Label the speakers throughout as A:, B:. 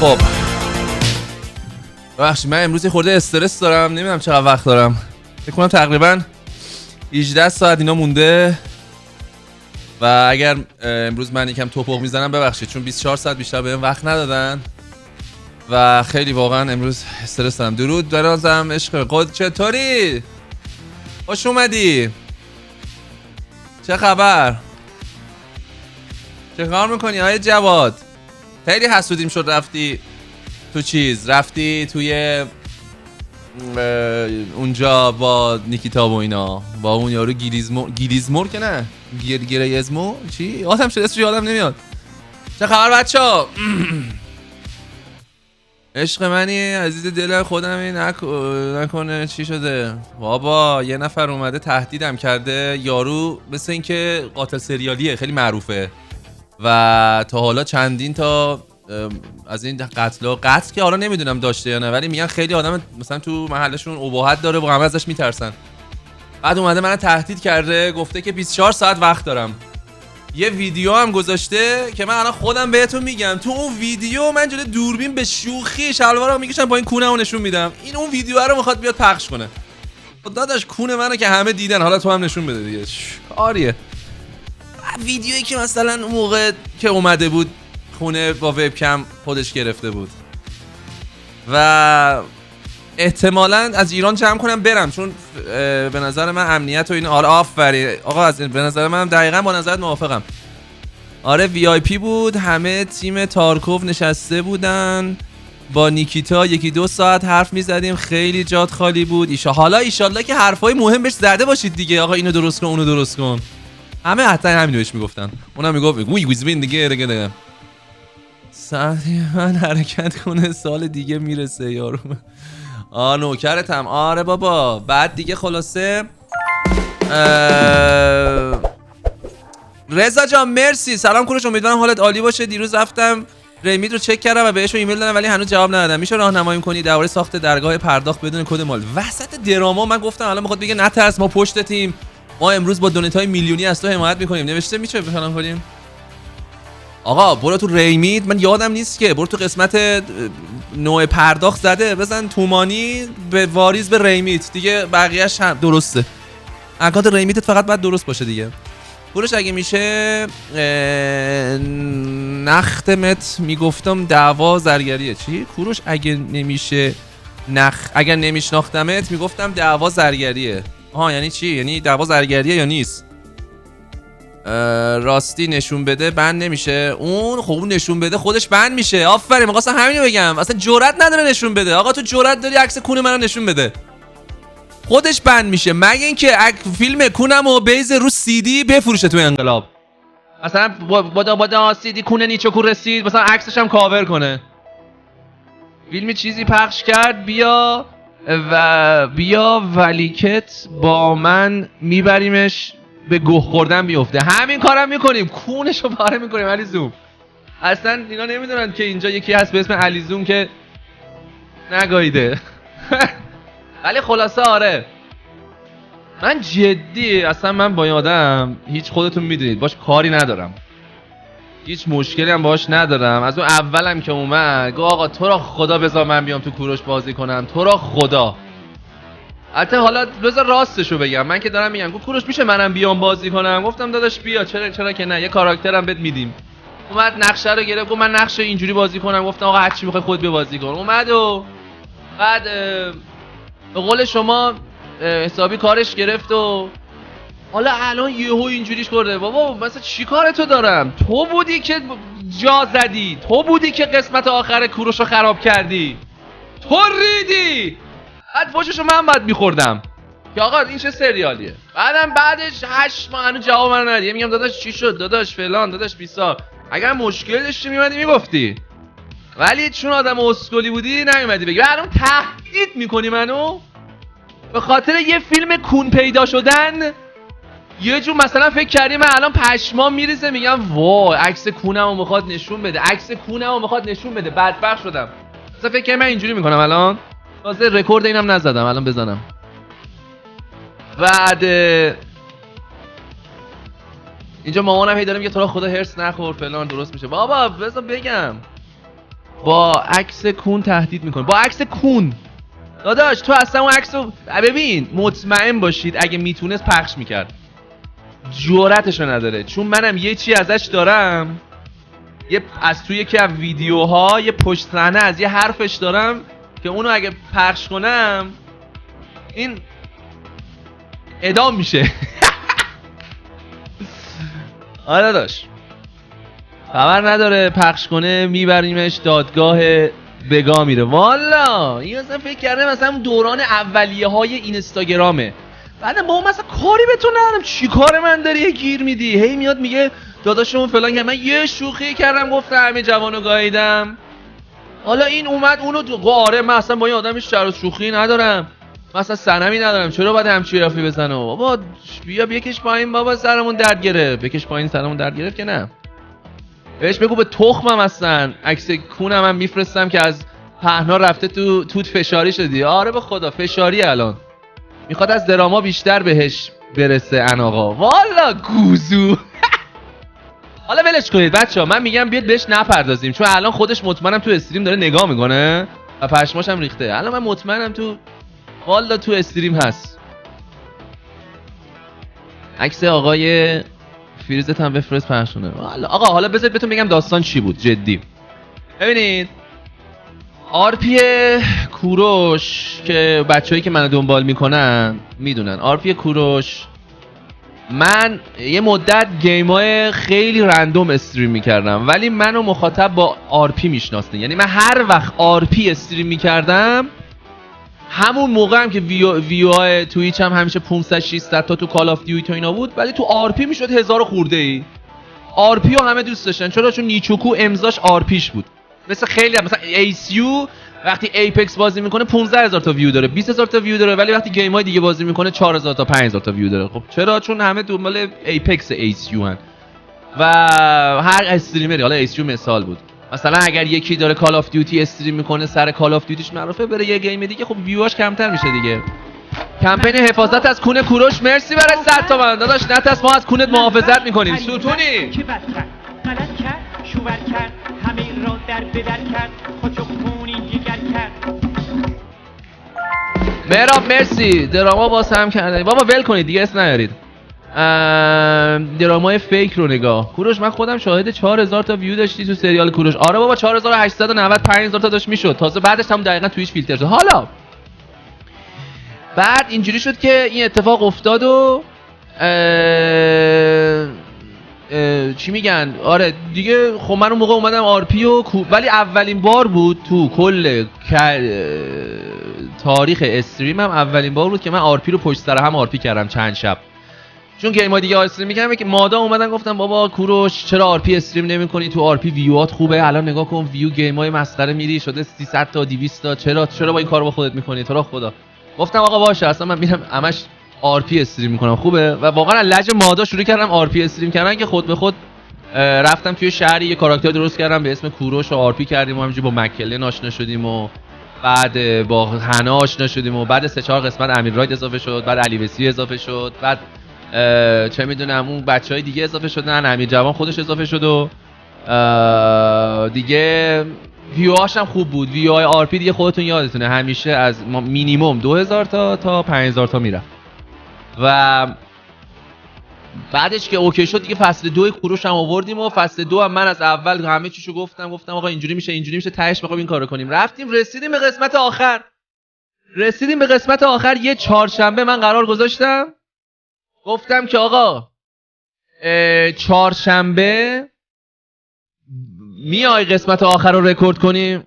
A: خب ببخشید من امروز خورده استرس دارم، نمیدونم چقدر وقت دارم. فکر کنم تقریبا 18 ساعت اینا مونده و اگر امروز من یکم توپق میزنم ببخشید، چون 24 ساعت بیشتر بهم وقت ندادن و خیلی واقعا امروز استرس دارم. درود برازم عشق قد، چطوری؟ خوش اومدی. چه خبر؟ چه کار میکنی آقای جواد؟ خیلی حسودیم شد رفتی تو چیز، رفتی توی اونجا با نیکیتا و اینا، با اون یارو گیلیزمور که نه گریزمو چی؟ آدم شده اسمش یادم نمیاد. چه خبر بچه‌ها؟ عشق منی عزیز دل خودم، نکنه چی شده بابا؟ یه نفر اومده تهدیدم کرده، یارو مثل این که قاتل سریالیه، خیلی معروفه و تا حالا چندین تا از این قتل که حالا نمیدونم داشته یا نه، ولی میگن خیلی آدم مثلا تو محلشون اباحت داره و همه ازش میترسن. بعد اومده منو تهدید کرده، گفته که 24 ساعت وقت دارم. یه ویدیو هم گذاشته که من الان خودم بهتون میگم، تو اون ویدیو من جلوی دوربین به شوخی شلوارو میکشم پایین کونه‌مو نشون میدم. این اون ویدیو رو میخواد بیاد پخش کنه. داداش کونه منو که همه دیدن، حالا تو هم نشون بده دیگه. آریه ویدیویی که مثلا اون موقع که اومده بود خونه با وبکم خودش گرفته بود و احتمالاً از ایران جمع کنم برم، چون به نظر من امنیت و این آفرین آقا، از به نظر من دقیقاً با نظرت موافقم. آره وی آی پی بود، همه تیم تارکوف نشسته بودن با نیکیتا 1-2 ساعت حرف میزدیم، خیلی جات خالی بود. حالا ایشالله که حرفای مهم بهش زده باشید دیگه، آقا اینو درست کن اونو درست کن. همه حتی همینو بهش میگفتن، اونم میگفت وی ویزبین دیگه ساعتی من حرکت کنه سال دیگه میرسه یارو. نوکرتم. آره بابا. بعد دیگه خلاصه رضا جان مرسی. سلام کوروش، امیدوارم حالت عالی باشه. دیروز رفتم ریمیت رو چک کردم و بهش ایمیل دادم ولی هنوز جواب ندادم. میشه راهنمایی کنی درباره ساخت درگاه پرداخت بدون کد مال؟ وسط دراما من گفتم الان میخواد بگه نترس ما پشت تیم، ما امروز با دونیت‌های میلیونی از تو حمایت میکنیم. نوشته میشه فلان کنیم. آقا برو تو ریمیت، من یادم نیست که، برو تو قسمت نوع پرداخت زده بزن تومانی به واریز به ریمیت دیگه، بقیه‌اش هم درسته. اکانت ریمیتت فقط باید درست باشه دیگه. پولش اگه میشه نختمت میگفتم دعوا زرگریه. چی؟ کوروش اگه نمیشه اگر نمیشناختمت میگفتم دعوا زرگریه. آها یعنی چی؟ یعنی دعوا زرگریه یا نیست؟ راستی نشون بده بند نمیشه. اون خب اون نشون بده خودش بند میشه. آفرین، می‌خواستم همینو بگم. اصلا جرئت نداره نشون بده. آقا تو جرئت داری عکس کون منو نشون بده، خودش بند میشه، مگه اینکه فیلم کونمو بیز رو سی دی بفروشه تو انقلاب، مثلا با سی دی کونه نیچو رسید مثلا عکسش هم کاور کنه، فیلمی چیزی پخش کرد بیا ولیکت با من میبریمش به گوه خوردن بیفته. همین کارم میکنیم، کونشو پاره میکنیم. علیزوم اصلا اینا نمیدونن که اینجا یکی هست به اسم علیزوم که نگاییده. ولی خلاصه آره من جدی اصلا من با این آدم هیچ، خودتون میدونید باش کاری ندارم، هیچ مشکلی هم باش ندارم. از اون اولم که اومد گفت آقا تو را خدا بذار من بیام تو کوروش بازی کنم، تو را خدا. حتی حالا بذار راستشو بگم، من که دارم میگم گفت کوروش میشه منم بیام بازی کنم، گفتم داداش بیا، چرا که نه، یه کاراکترم بهت میدیم. اومد نقشه رو گرفت، گفت من نقشه اینجوری بازی کنم، گفتم آقا هر چی میخوای خودت بیا بازی کن. اومد و بعد به قول شما حسابی کارش گرفت و حالا الان یهو اینجوریش کرده. بابا مثلا چی کار تو دارم؟ تو بودی که جا زدی، تو بودی که قسمت آخر کوروش رو خراب کردی، تو ریدی. بعد فوششو من باید میخوردم که آقا این چه سریالیه. بعدش 8 ماه هنوز جواب من ندادی. میگم داداش چی شد داداش فلان، داداش بیسار، اگر مشکل داشتی میومدی میگفتی، ولی چون آدم اسکلی بودی نمیومدی بگی. الان تهدید میکنی منو به خاطر یه فیلم کون پیدا شدن. یه جور مثلا فکر کردی من الان پشمام میریزه میگم وای عکس کونمو میخواد نشون بده، عکس کونمو میخواد نشون بده، بدبخت شدم. مثلا فکر کردی من اینجوری میکنم الان؟ تازه رکورد اینم نزدم، الان بزنم. بعد اینجا مامانم هی داره میگه تو را خدا هرس نخور فلان درست میشه. بابا بذار بگم، با عکس کون تهدید میکنه. با عکس کون داداش تو اصلا اون عکسو ببین، مطمئن باشید اگه میتونست پخش میکرد، جرأتشو نداره. چون منم یه چی ازش دارم، یه از توی یکی از ویدیوها یه پشت صحنه از یه حرفش دارم که اونو اگه پخش کنم این اعدام میشه. آره داداش خبر نداره، پخش کنه میبریمش دادگاه بگا میره. والا این اصلا فکر کرده مثلا دوران اولیه های اینستاگرامه. بعد با مثلا کاری به تو ندارم، چی کار من داری یه گیر میدی؟ هی میاد میگه داداشمون فلان که من یه شوخی کردم گفتم همه جوانو گاییدم. حالا این اومد اونو آره من اصلا با این آدم هیچ شر و شوخی ندارم، من اصلا صنمی ندارم، چرا باید همچی رفی بزنه؟ بابا بیا بکش پایین بابا، سرمون درد گرفت. بکش پایین سرمون درد گرفت که نه، بهش بگو به تخمم هستن. عکس کونم هم میفرستم که از پهنا رفته تو توت فشاری شدی. آره به خدا فشاری الان میخواد از دراما بیشتر بهش برسه ان آقا. والا گوزو. حالا ولش کنید بچه‌ها، من میگم بیاد بهش نپردازیم چون الان خودش مطمئنم تو استریم داره نگاه میکنه و پشماش هم ریخته. الان من مطمئنم تو والا تو استریم هست. عکس آقای فیروزت هم بفرست پخشونه. آقا حالا بذارید بهتون بگم داستان چی بود جدی. ببینید آرپی کوروش که بچه‌ای که منو دنبال میکنن میدونن، آرپی کوروش من یه مدت گیمای خیلی رندوم استریم میکردم ولی منو مخاطب با آرپی میشناسه. یعنی من هر وقت آرپی استریم میکردم همون موقع هم که ویوهای توییچ هم همیشه 500 600 تا تو کال آف دیوتی و اینا بود، ولی تو آرپی میشد 1000 خورده ای. آرپی رو همه دوست داشتن چون نیچوکو امضاش آرپیش بود. مثل خیلی مثلا ایسیو وقتی ایپکس بازی میکنه 15000 تا ویو داره، 20000 تا ویو داره، ولی وقتی گیم های دیگه بازی میکنه 4000 تا 5000 تا ویو داره. خب چرا؟ چون همه دنبال ایپکس ایسیو هن و هر استریمری، حالا ایسیو مثال بود، مثلا اگر یکی داره کال آف دیوتی استریم میکنه سر کال آف دیوتیش معروفه بره یه گیم دیگه، خب ویواش کمتر میشه دیگه. کمپین حفاظت از کون کوروش مرسی برای 100 تومن داداش. نتاس ما از کونت محافظت میکنیم. ستونی
B: که بد کرد غلط کرد شوور کرد همه را در بدر کرد خودشو خونی جگر کرد.
A: مهراب مرسی. دراما باز هم کرده بابا، ول کنید دیگه اسم نیارید. درامای فیک رو نگاه. کوروش من خودم شاهد 4000 تا ویو داشتی تو سریال کوروش. آره بابا 4890 5000 تا داشت میشد، تازه بعدش هم دقیقاً تویش فیلتر شد. حالا بعد اینجوری شد که این اتفاق افتاد و چی میگن، آره دیگه خب من اون موقع اومدم آرپی و ولی اولین بار بود تو کل تاریخ استریمم، اولین بار بود که من آرپی رو پشت سر هم آرپی کردم چند شب. چون گیم‌ها دیگه استریم می‌کردم که مادا اومدن گفتم بابا کوروش چرا آرپی استریم نمی‌کنی؟ تو آرپی ویوات خوبه، الان نگاه کن ویو گیم‌های مسخره میری شده 300 تا 200 تا، چرا با این کارو با خودت می‌کنی؟ تو را خدا. گفتم آقا باشه اصلا من میرم همش آرپی استریم می‌کنم خوبه. و واقعا لج مادا شروع کردم آرپی استریم کردن که خود به خود رفتم توی شهری یه کاراکتر درست کردم به اسم کوروش و آرپی کردیم و همینجوری با مکلن آشنا شدیم و بعد با حنا آشنا شدیم و بعد 3 4 قسمت امیر راید اضافه شد، بعد علی وسی اضافه شد، بعد چه میدونم اون بچهای دیگه اضافه شدن، امیر جوان خودش اضافه شد و دیگه ویوهاش هم خوب بود. ویوهای آرپی دیگه خودتون یادتونه همیشه از مینیمم 2000 تا 5000 تا میره. و بعدش که اوکی شد دیگه فصل 2 کوروش هم آوردیم و فصل 2 هم من از اول همه چیشو گفتم آقا اینجوری میشه تهش میخوام این کارو کنیم. رفتیم رسیدیم به قسمت آخر. یه چهارشنبه من قرار گذاشتم گفتم که آقا چهارشنبه میای قسمت آخر رو رکورد کنیم.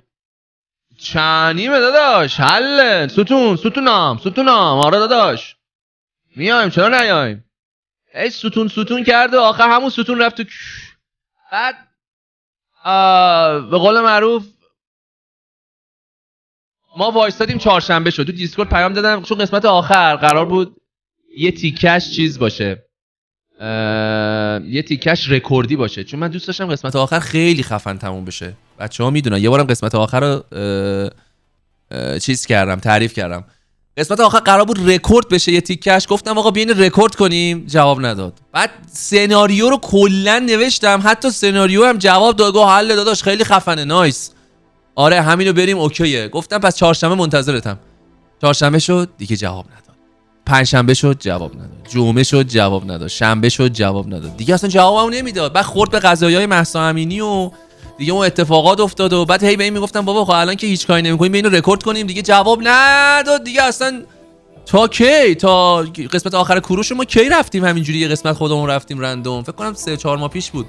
A: چنیمه داداش حله ستونم آره داداش میایم چرا نیایم. ای ستون کرد و آخر همون ستون رفت تو بعد به قول معروف ما وایستادیم چهارشنبه شد. تو دیسکورد پیام دادم چون قسمت آخر قرار بود یه تیکش چیز باشه، یه تیکش رکوردی باشه، چون من دوست داشتم قسمت آخر خیلی خفن تموم بشه. بچه‌ها میدونن یه بارم قسمت آخر رو چیز کردم تعریف کردم. قسمت آخر قرار بود رکورد بشه یه تیکش، گفتم آقا بیاین رکورد کنیم، جواب نداد. بعد سناریو رو کلا نوشتم، حتی سناریو هم جواب داد، گفت حل داداش خیلی خفنه نایس. آره همینو بریم اوکیه. گفتم پس چهارشنبه منتظرتم. چهارشنبه شد دیگه جواب نداد. پنجشنبه شد جواب نداد. جمعه شد جواب نداد. شنبه شد جواب نداد. دیگه اصلا جوابمو نمیداد. بعد خورد به قضایای مهسا امینی و دیگه اون اتفاقات افتاد و بعد هی به این میگفتم بابا خب الان که هیچ کاری نمی‌کنیم اینو رکورد کنیم. دیگه جواب نداد. دیگه اصلا تا کی؟ تا قسمت آخر کوروش ما کی رفتیم همینجوری یه قسمت خودمون رفتیم رندوم. فکر کنم 3-4 ماه پیش بود.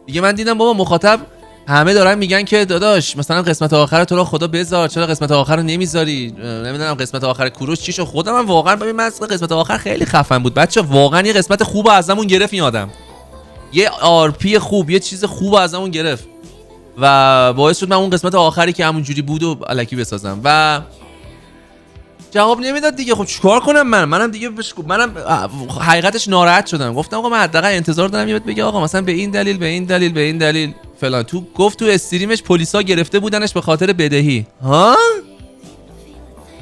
A: دیگه من دیدم بابا مخاطب همه دارن میگن که داداش مثلا قسمت آخر تو رو خدا بذار، چرا قسمت آخر رو نمیذاری؟ نمیدونم قسمت آخر کوروش چی شد. خودم من واقعا ببین من قسمت آخر خیلی خفن بود بچه، واقعا یه قسمت خوب ازمون گرفت این آدم، یه آرپی خوب، یه چیز خوب ازمون گرفت و باعث شد من اون قسمت آخری که همونجوری بود و الکی بسازم و جواب نمیداد دیگه. خب چیکار کنم منم دیگه منم حقیقتش ناراحت شدم. گفتم آقا من حداقل انتظار دارم یه بگه آقا مثلا به این دلیل به این دلیل به این دلیل فلان. تو گفت تو استریمش پلیسا گرفته بودنش به خاطر بدهی. ها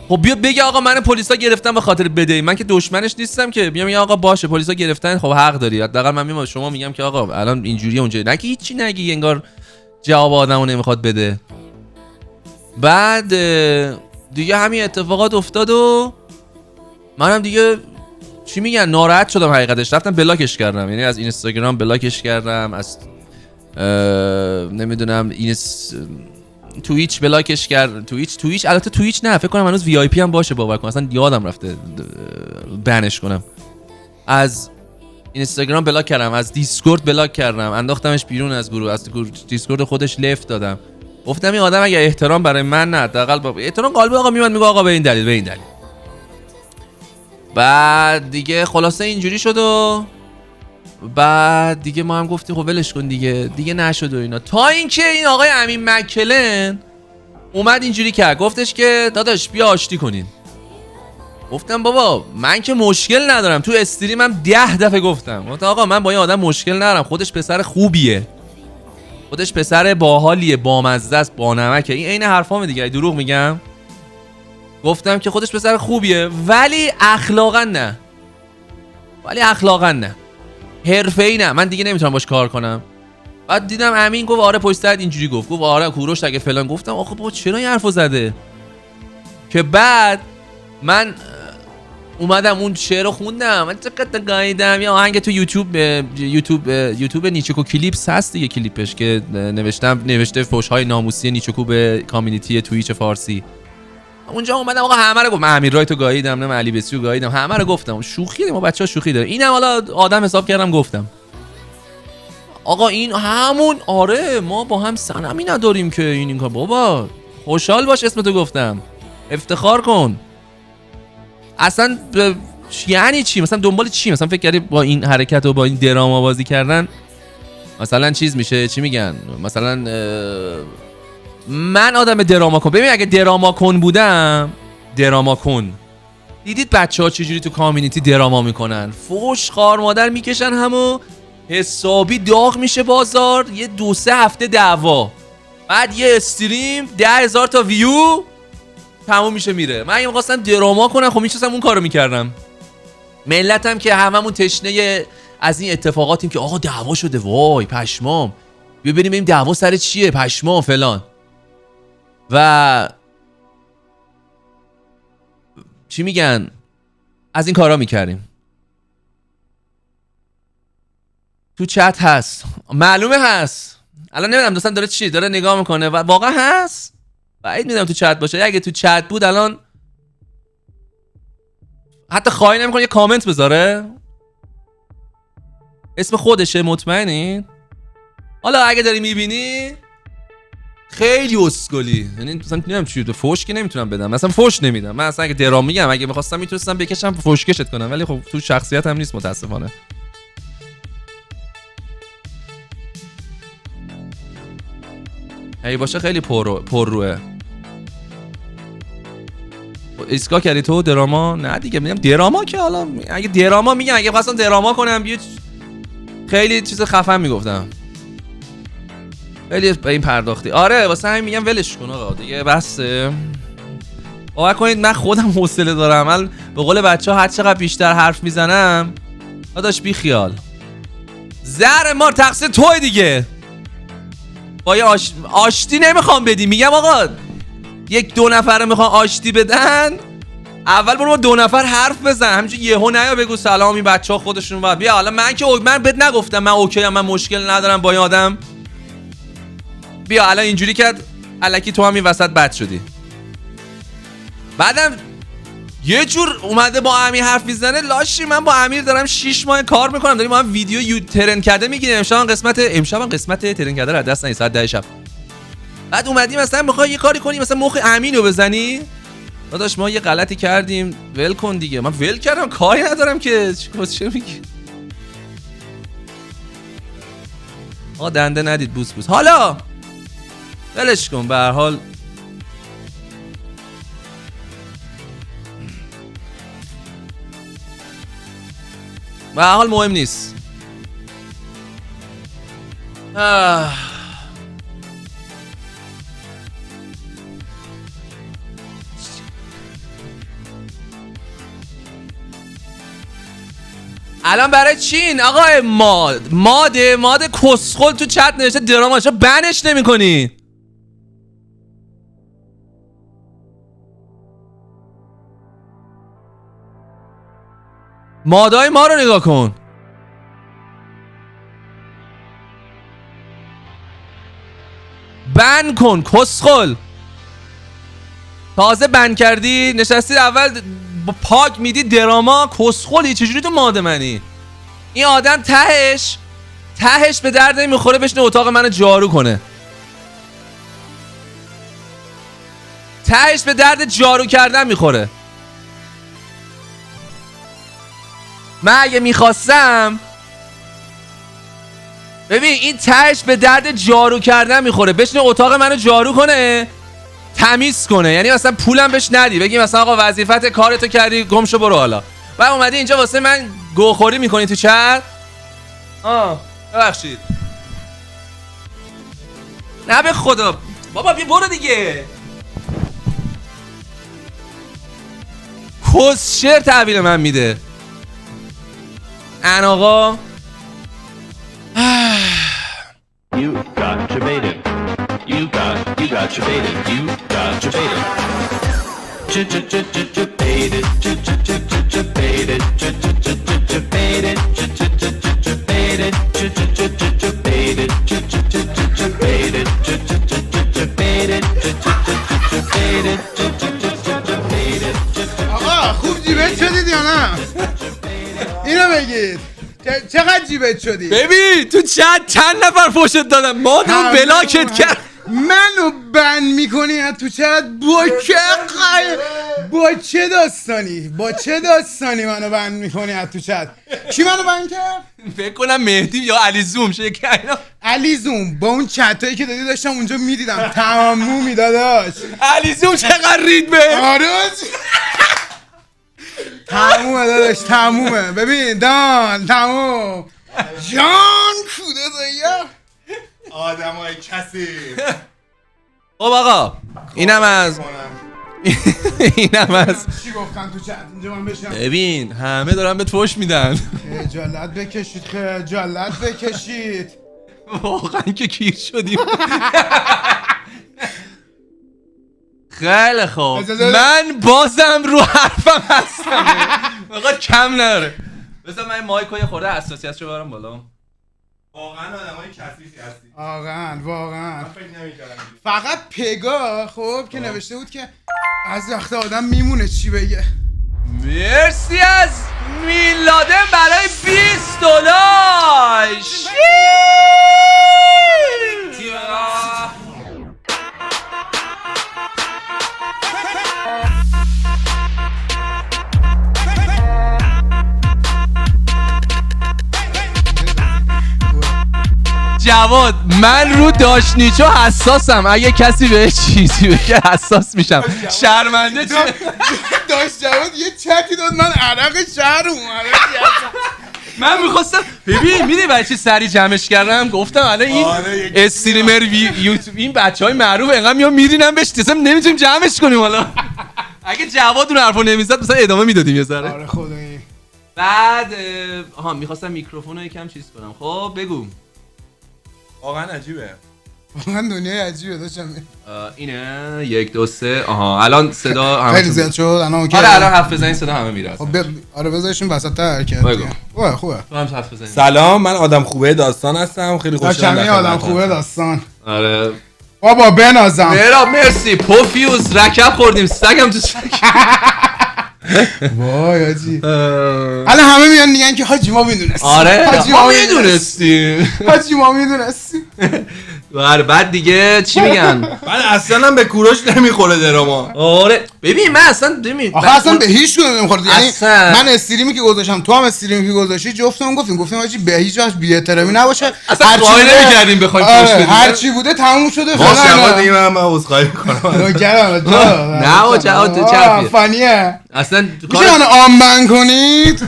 A: خب بیا بگه آقا من پلیسا گرفتم به خاطر بدهی. من که دشمنش نیستم که بیام میگم آقا باشه پلیسا گرفتن، خب حق داری. حداقل من میام شما میگم که آقا الان اینجوریه اونجوری، نگی هیچی نگی انگار جواب آدمو نمیخواد بده. بعد دیگه همین اتفاقات افتاد و منم دیگه چی میگن ناراحت شدم حقیقتش. رفتم بلاکش کردم، یعنی از اینستاگرام بلاکش کردم، از نمیدونم توییچ بلاکش کرد. توییچ البته توییچ نه فکر کنم هنوز وی آی پی هم باشه باور کن، اصلا یادم رفته بنش کنم. از اینستاگرام بلاک کردم، از دیسکورد بلاک کردم، انداختمش بیرون از گروه، از دیسکورد خودش لفت دادم. گفتم این آدم اگه احترام برای من نه حداقل احترام قلبی آقا میاد میگه آقا به این دلیل به این دلیل. بعد دیگه خلاصه اینجوری شد و بعد دیگه ما هم گفتیم خب ولش کن دیگه نشد و اینا، تا اینکه این آقای امین مکلن اومد اینجوری کرد گفتش که داداش بیا آشتی کنین. گفتم بابا من که مشکل ندارم، تو استریمم 10 دفعه گفتم آقا من با این آدم مشکل ندارم، خودش پسر خوبیه، خودش پسر باحالیه، بامزه است، با نمکه. این عین حرفام دیگه، دروغ میگم؟ گفتم که خودش پسر خوبیه ولی اخلاقا نه، حرفه‌ای نه، من دیگه نمیتونم باش کار کنم. بعد دیدم امین گفت آره پشت سرت اینجوری گفت آره کوروش اگه فلان. گفتم آخه بابا چرا این حرفو زده؟ که بعد من اومدم اون شعر رو خوندم، من چقدر گاییدم. یا آهنگ تو یوتیوب نیچکو کلیپس هست دیگه، کلیپش که نوشته فحش‌های ناموسی نیچکو به کامیونیتی توییچ فارسی. اونجا اومدم آقا همه رو گفتم، من امیر رایتو گاییدم، نه علی بسیو گاییدم، همه رو گفتم. شوخی ما بچه‌ها شوخی داره. اینم حالا آدم حساب کردم گفتم آقا این همون آره ما با هم صنمی نداریم که این کار. بابا خوشحال باش اسمتو گفتم، افتخار کن. اصلا یعنی چی؟ مثلا دنبال چی؟ مثلا فکر کردی با این حرکت و با این دراما بازی کردن مثلا چیز میشه؟ چی میگن مثلا من آدم دراما کن. ببین اگه دراما کن بودم، دراما کن دیدید بچه‌ها چجوری تو کامیونیتی دراما میکنن، فوش خار مادر میکشن همو حسابی داغ میشه بازار، یه 2-3 هفته دعوا، بعد یه استریم 10,000 تا ویو تموم میشه میره. من اگه می‌خواستم دراما کنم خب میشستم اون کارو میکردم. ملتم که هممون تشنه از این اتفاقاتیم که آقا دعوا شده، وای پشمام، بیا بریم این دعوا سر چیه، پشمام فلان. و چی میگن از این کارا میکردیم. تو چت هست، معلومه هست، الان نمیدونم دوستان داره چی داره نگاه میکنه و واقعا هست، بعید میدونم تو چت باشه. اگه تو چت بود الان حتی خواهی نمیکنه یه کامنت بذاره، اسم خودشه، مطمئنی؟ حالا اگه داری میبینی خیلی اسکلی، یعنی مثلا نمیدونم چی تو فوش که نمیتونم بدم، مثلا فوش نمیدم. من اصلا اگه درام میگم اگه میخواستم میتونستم بکشم فوشکشت کنم، ولی خب تو شخصیت هم نیست متاسفانه. اگه باشه خیلی پر روه. ایسکا کردی تو دراما؟ نه دیگه میگم دراما که حالا اگه دراما میگم اگه خواستم دراما کنم خیلی چیز خفن میگفتم، خیلی به این پرداختی. آره واسه همین میگم ولش کن آقا دیگه بسه. باور کنید من خودم حوصله دارم، من به قول بچه‌ها هر چقدر بیشتر حرف میزنم داداش بی خیال، زهر مار تقصیر توی دیگه. با یه آشتی نمیخوام بدی. میگم آقا یک دو نفر میخوان آشتی بدن، اول برو با 2 نفر حرف بزن. همینجوری یهو نیا بگو سلام این بچه‌ها خودشون بعد بیا. حالا من که من بهت نگفتم من اوکی ام، من مشکل ندارم با این آدم. بیا الان اینجوری که الکی تو هم این وسط بد شدی. بعدم یه جور اومده با امیر حرف میزنه. لاشی من با امیر دارم 6 ماه کار میکنم، داریم ما هم ویدیو ترند کرده میگیریم. امشب قسمت ترند کرده رو دست نگیر ساعت 10 شب. بعد اومدیم مثلا میخوای یه کاری کنی مثلا مخ امین رو بزنی. داداش ما یه غلطی کردیم ول کن دیگه. من ول کردم کاری ندارم که چه میگی. آقا دنده ندید بوس بوس. حالا ولش کن به هر حال. به هر حال مهم نیست. الان برای چین آقای ماد کسخل تو چت نوشته دراما، چرا بنش نمی کنی؟ مادای ما رو نگاه کن. بن کن کسخل. تازه بن کردی نشستی اول با پاک میدی دراما. کسخلی چجوری تو ماده منی؟ این آدم تهش به درد نمیخوره بشینه اتاق منو جارو کنه. تهش به درد جارو کردن میخوره. من اگه میخواستم ببین این تهش به درد جارو کردن میخوره، بشینه اتاق منو جارو کنه تمیز کنه. یعنی مثلا پولم بهش ندی بگی مثلا آقا وظیفت کارتو کردی گم شو برو. حالا بعد اومدی اینجا واسه من گوخوری میکنی تو چت. ببخشید نه به خدا بابا بی برو دیگه. کسشر تحویل من میده ان آقا.
C: You got debated. You got debated. You got debated. Debated.
D: آقا خوب جیبت شدید یا نه؟ اینو بگید چقدر جیبت شدی؟
A: ببین تو چند نفر فوشت دادم مادم بلاکت کرد.
D: منو بند میکنی از تو چت با چه داستانی منو بند میکنی از تو چت؟ کی منو بند کرد؟
A: فکر کنم مهدی یا علی زوم شکر اینا.
D: علی زوم با اون چتایی که دادی داشتم اونجا میدیدم تمامو داداش.
A: علی زوم چقدر رید به
D: آره تمومه داداش تمومه. ببین دان تموم جان کوده دایا آدم های کسی.
A: خب آقا اینم از
D: چی گفتن تو چت اینجا من بشم؟
A: ببین همه دارن به فوش میدن.
D: خجالت بکشید
A: واقعا که کیر شدیم. خیلی خوب من بازم رو حرفم هستم. واقعا کم نره. بذار من مایکو یه خورده حساسیتشو ببرم بالا.
E: واقعا آدمای کثیفی هستی.
D: واقعا
E: من فکر نمی‌کردم.
D: فقط پگا خب که نوشته بود که از وقت آدم میمونه چی بگه.
A: مرسی از میلادن برای $20. جواد من رو داشنیچو حساسم، اگه کسی به چیزی بگه حساس میشم. شرمنده چیه؟
D: داشت جواد یه چکی داد من عرق شهر اومده.
A: من میخواستم ببین میدونی برای چی سری جمعش کردم؟ گفتم الان این استریمر یوتیوب این بچهای معروف انقدر میام میرینم بهش اصلا نمیتونیم جمعش کنیم. حالا اگه جواد اون حرفو نمیزد مثلا ادامه میدادیم یه ذره.
D: آره خدایی.
A: بعد میخواستم میکروفونو یکم چیز کنم. خب بگو.
E: واقعا عجیبه.
D: من دنیای عجیبه داشتم.
A: اینه 1 2 3 آها الان صدا
D: خیلی زیاد شد الان اوکی.
A: آره الان حرف بزنین صدا همه میره.
D: آره بذارشیم وسط حرکت.
A: بگو.
D: خوبه.
A: تو هم حرف بزنین.
E: سلام، من آدم خوبه داستان هستم. خیلی خوشحالم.
D: کمی آدم خوبه داستان.
A: آره
D: بابا بنازم.
A: مهراب مرسی. پوفیوز رکب خوردیم سگم تو سگ.
D: وای حاجی. الان همه میان میگن که حاجی ما میدونستیم.
A: آره
D: حاجی
A: ما میدونستیم.
D: حاجی ما میدونستیم.
A: آره بعد دیگه چی میگن؟
E: من اصلا به کوروش نمیخوره دراما.
A: آره ببین من اصلا ببین
D: آخه اصلا به هیچ کدوم نمیخورد. یعنی
A: اصلا.
D: من استریمی که گذاشتم تو هم استریمی که گذاشتی جفتمون گفتیم حاجی به هیچ وجه بی‌احترامی نباشه.
A: اصلا
D: هر چی
A: سوال
D: بوده-
A: نمی‌کردیم بخوایم
D: آره،
A: پوش بدیم.
D: هر چی بوده تموم شده.
E: باشه دیگه من عذرخواهی می‌کنم.
D: نوکرم
A: نه و جهات تو چرفیه.
D: فنیه.
A: اصلا
D: میشه منو آمبن کنید؟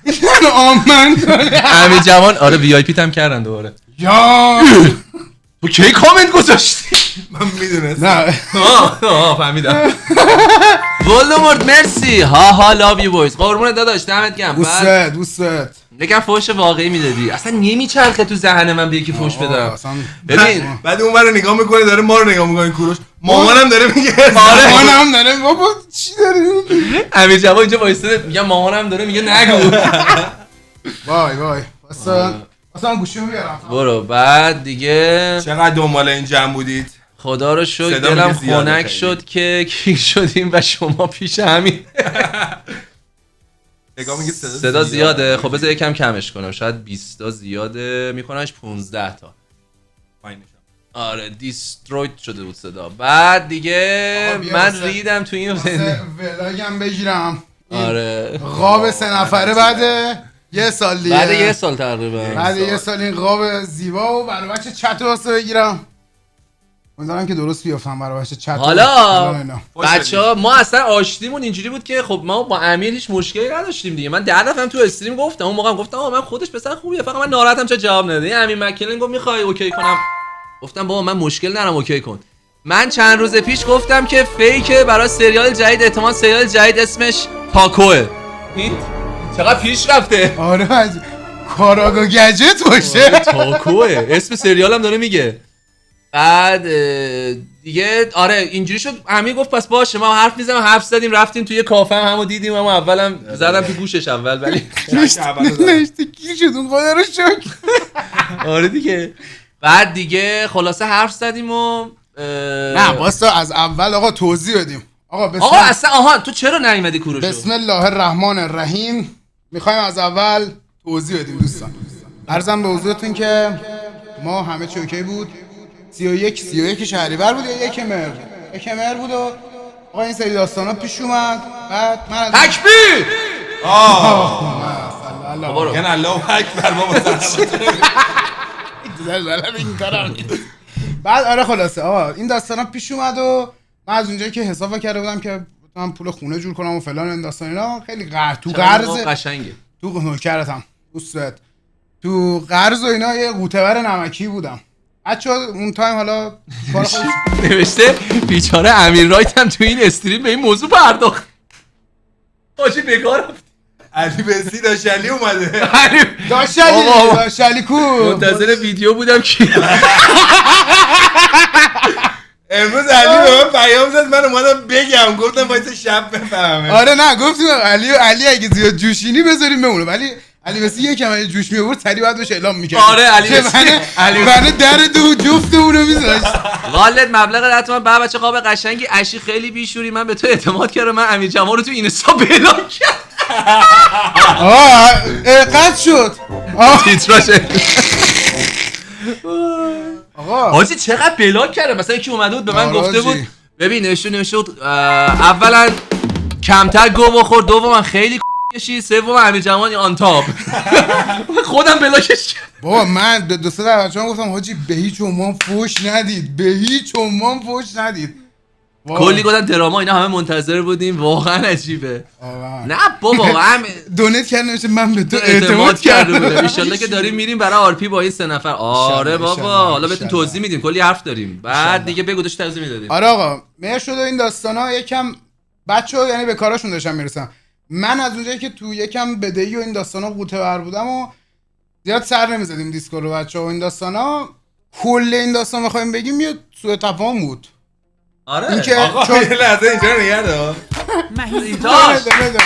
D: میشه منو آمبن کنید؟
A: امیر جوان آره وی آی پی هم کردن دوباره.
D: یا
A: تو کی کامنت گذاشتی؟
E: من میدونستم.
D: نه
A: فهمیدم. ولدمورت مرسی. ها لاو یو بویز. قربونت داداش دمت گرم.
D: دوستت
A: یکم فوش واقعی میدادی. اصلا نمیچرخه تو ذهن من به یکی فوش بدم.
D: اصلا
A: ببین
E: بعد اون رو نگاه میکنه داره ما رو نگاه میکنه کوروش. مامانم داره میگه
A: آره.
D: مامانم داره بابا چی داری میگی؟
A: امیر جوان اینجا وایساده میگم مامانم داره میگه نگو.
D: وای اصلا گوشیمو بیارم.
A: برو بعد دیگه
E: چقدر دنبال این جمع بودید؟
A: خدا رو شکر
E: صدا
A: دلم
E: میگه زیاده
A: خنک
E: خیلی.
A: شد که کیک شدیم و شما پیش همین.
E: نگاه میگه
A: صدا زیاده. خب بذار یکم کمش کنم شاید 20 تا زیاده میکننش 15 تا. آره دیسترویت شده بود صدا. بعد دیگه
D: آقا بیا
A: من
D: واسه-
A: ریدم تو این
D: ولاگم بگیرم.
A: آره
D: قاب 3 نفره بعد یه سال دیگه.
A: بعد یه سال تقریبا.
D: بعد یه سال این قاب زیبا و برای بچه چت واسه بگیرم. امیدوارم که درست بیافتم برای بچه چت.
A: حالا بچه‌ها ما اصلا آشتیمون اینجوری بود که خب ما با امیر هیچ مشکلی نداشتیم دیگه. من 10 دفعه تو استریم گفتم اون موقع هم گفتم آقا من خودش پسر خوبیه فقط من ناراحتم چه جواب نده. امیر مکلن گفت میخوای اوکی کنم. گفتم بابا من مشکل ندارم اوکی کن. من چند روز پیش گفتم که فیکه برای سریال جدید احتمال سریال جدید اسمش تاکوه. این چقدر پیش رفته.
D: آره از کاراگا گجت باشه.
A: تاکوه اسم سریالم داره میگه. بعد دیگه آره اینجوری شد. امیر گفت پس باشه ما حرف میزنم حرف زدیم رفتیم توی کافه همو دیدیم اما اولم زدم تو گوشش اول ولی
D: نشتی کی شد اون خدا رو شکر.
A: آره دیگه. بعد دیگه خلاصه حرف زدیم و
D: نه واسه از اول آقا توضیح بدیم.
A: آقا اصلا آها تو چرا نیومدی کوروش؟
D: بسم الله الرحمن الرحیم. میخوایم از اول توضیح بدیم دوستان. عرضم به حضورتون که ما همه چی اوکی بود. 31 شهریور بود یا 1 مهر؟ 1 مهر بود و آقا این سری داستانا پیش اومد. بعد من از
A: تکبیر.
E: یعنی الله اکبر بابا.
D: بعد آره خلاصه آقا این داستانا پیش اومد و من از اونجایی که حساب کرده بودم که من پول خونه جور کنم و فلان این داستان اینا خیلی تو قرض
A: قشنگه.
D: تو نوکرتم دوستت تو قرض و اینا یه قوطه‌ور نمکی بودم. بچه‌ها اون تایم حالا کار خودش
A: نوشته بیچاره امیر رایت هم تو این استریم به این موضوع پرداخت. حاجی بگار رفت.
E: علی بسی داشت علی اومده.
D: داشت علی کو
A: منتظر ویدیو بودم که
E: امروز علی به من پیام زد من اومدم بگم گفتم وایس شب بفهمه.
D: آره نه گفتیم علی اگه زیاد جوشینی بذاریم بمونه ولی علی بسی یکم جوش میآورد سری بعد بهش اعلام می‌کرد.
A: آره علی بسی
D: من در دو جفتمون رو می‌ذاشت.
A: والد مبلغ حتما بعد بچه قاب قشنگی اشی خیلی بیشوری من به تو اعتماد کردم من امیر جوان رو تو اینستا بلاک کردم.
D: قطع شد.
A: تیتراژ
D: آقا
A: حاجی چقدر بلاک کرده. مثلا یکی اومده بود به من گفته بود ببین نوشته بود اولا کمتر گو بخور دوما خیلی کشی سوم امیر جوانی آن تاپ. خودم بلاکش کردم.
D: بابا من دو سه تا بچه‌ها گفتم حاجی به هیچ عنوان فوش ندید به هیچ عنوان فوش ندید.
A: کلی گفتن دراما اینا همه منتظر بودیم واقعا عجیبه. نه بابا هم
D: دونیت کردم میشه من به تو
A: اعتماد کرده بودم. ان شاءالله که داریم میریم برای آرپی با این 3 نفر. آره بابا حالا بهتون توضیح میدیم کلی حرف داریم. بعد دیگه بگو داش توضیح میدادیم.
D: آره آقا مهر شد این داستانا یکم بچه‌ها یعنی به کاراشون داشتم میرسم. من از اونجایی که تو یکم بدهی و این داستانا قوطه ور بودم و زیاد سر نمیزدیم دیسکو رو بچه‌ها و این داستانا کل این داستان بخوایم بگیم یه سوء تفاهم بود.
A: آره
D: این که
E: آقا
D: چون
E: یه لحظه اینجا رو نگه دار.
A: اینجاش
D: بده.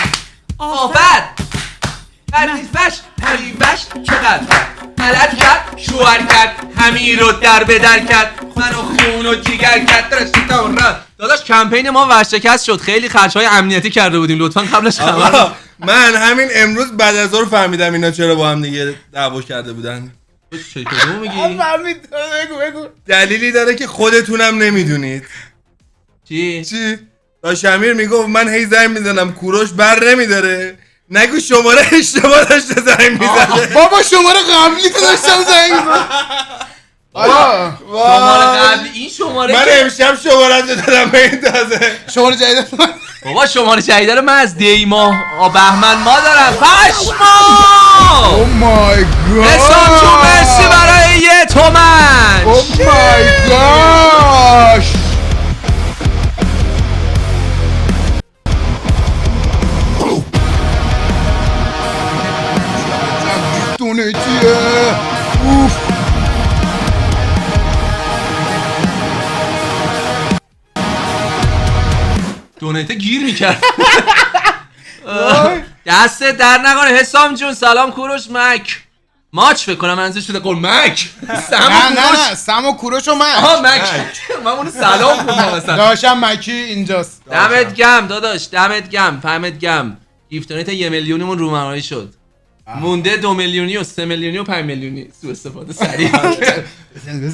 A: آفت حریفش چقدر غلط کرد شوهر کرد همین رو در بدر کرد منو خون و جیگر کرد داداش کمپین ما ورشکست شد خیلی خرج‌های امنیتی کرده بودیم لطفا قبلش خبر
E: آقا من همین امروز بعد از ظهر فهمیدم اینا چرا با هم دیگه دعوا کرده بودن.
A: چطور میگی
D: فهمید بگو
E: دلیلی داره که خودتونم نمیدونید.
A: چی
E: داش امیر میگفت من هی زنگ میزنم کوروش بر نمیداره، نگو شماره اشتباه داشته زنگ میزنه.
D: بابا شماره قبلی تو داشتم زنگ میزنم. آره
A: شماره قبلی این شماره
E: من امشب شماره رو دادم به این تازه.
D: شماره جدید
A: بابا شماره جدید رو من از دیما بهمن ما دارم پشما
D: او مای گاد
A: حسام جون مرسی برای یه تومن
D: او مای گاش دونه چیه اوف
A: دونیته گیر میکرد دست در نکنه حسام جون سلام کوروش ماچ فکر کنم منظورش شده قول مک
D: نه سم و کوروش و من
A: آها مک من اونو سلام خوندم مثلا
D: داشتم مکی اینجاست
A: دمت گم داداش دمت گم فهمت گم گیفتونیت 1 میلیونیمون رومنایی شد مونده 2 میلیونی و 3 میلیونی و 5 میلیونی سوء استفاده سریع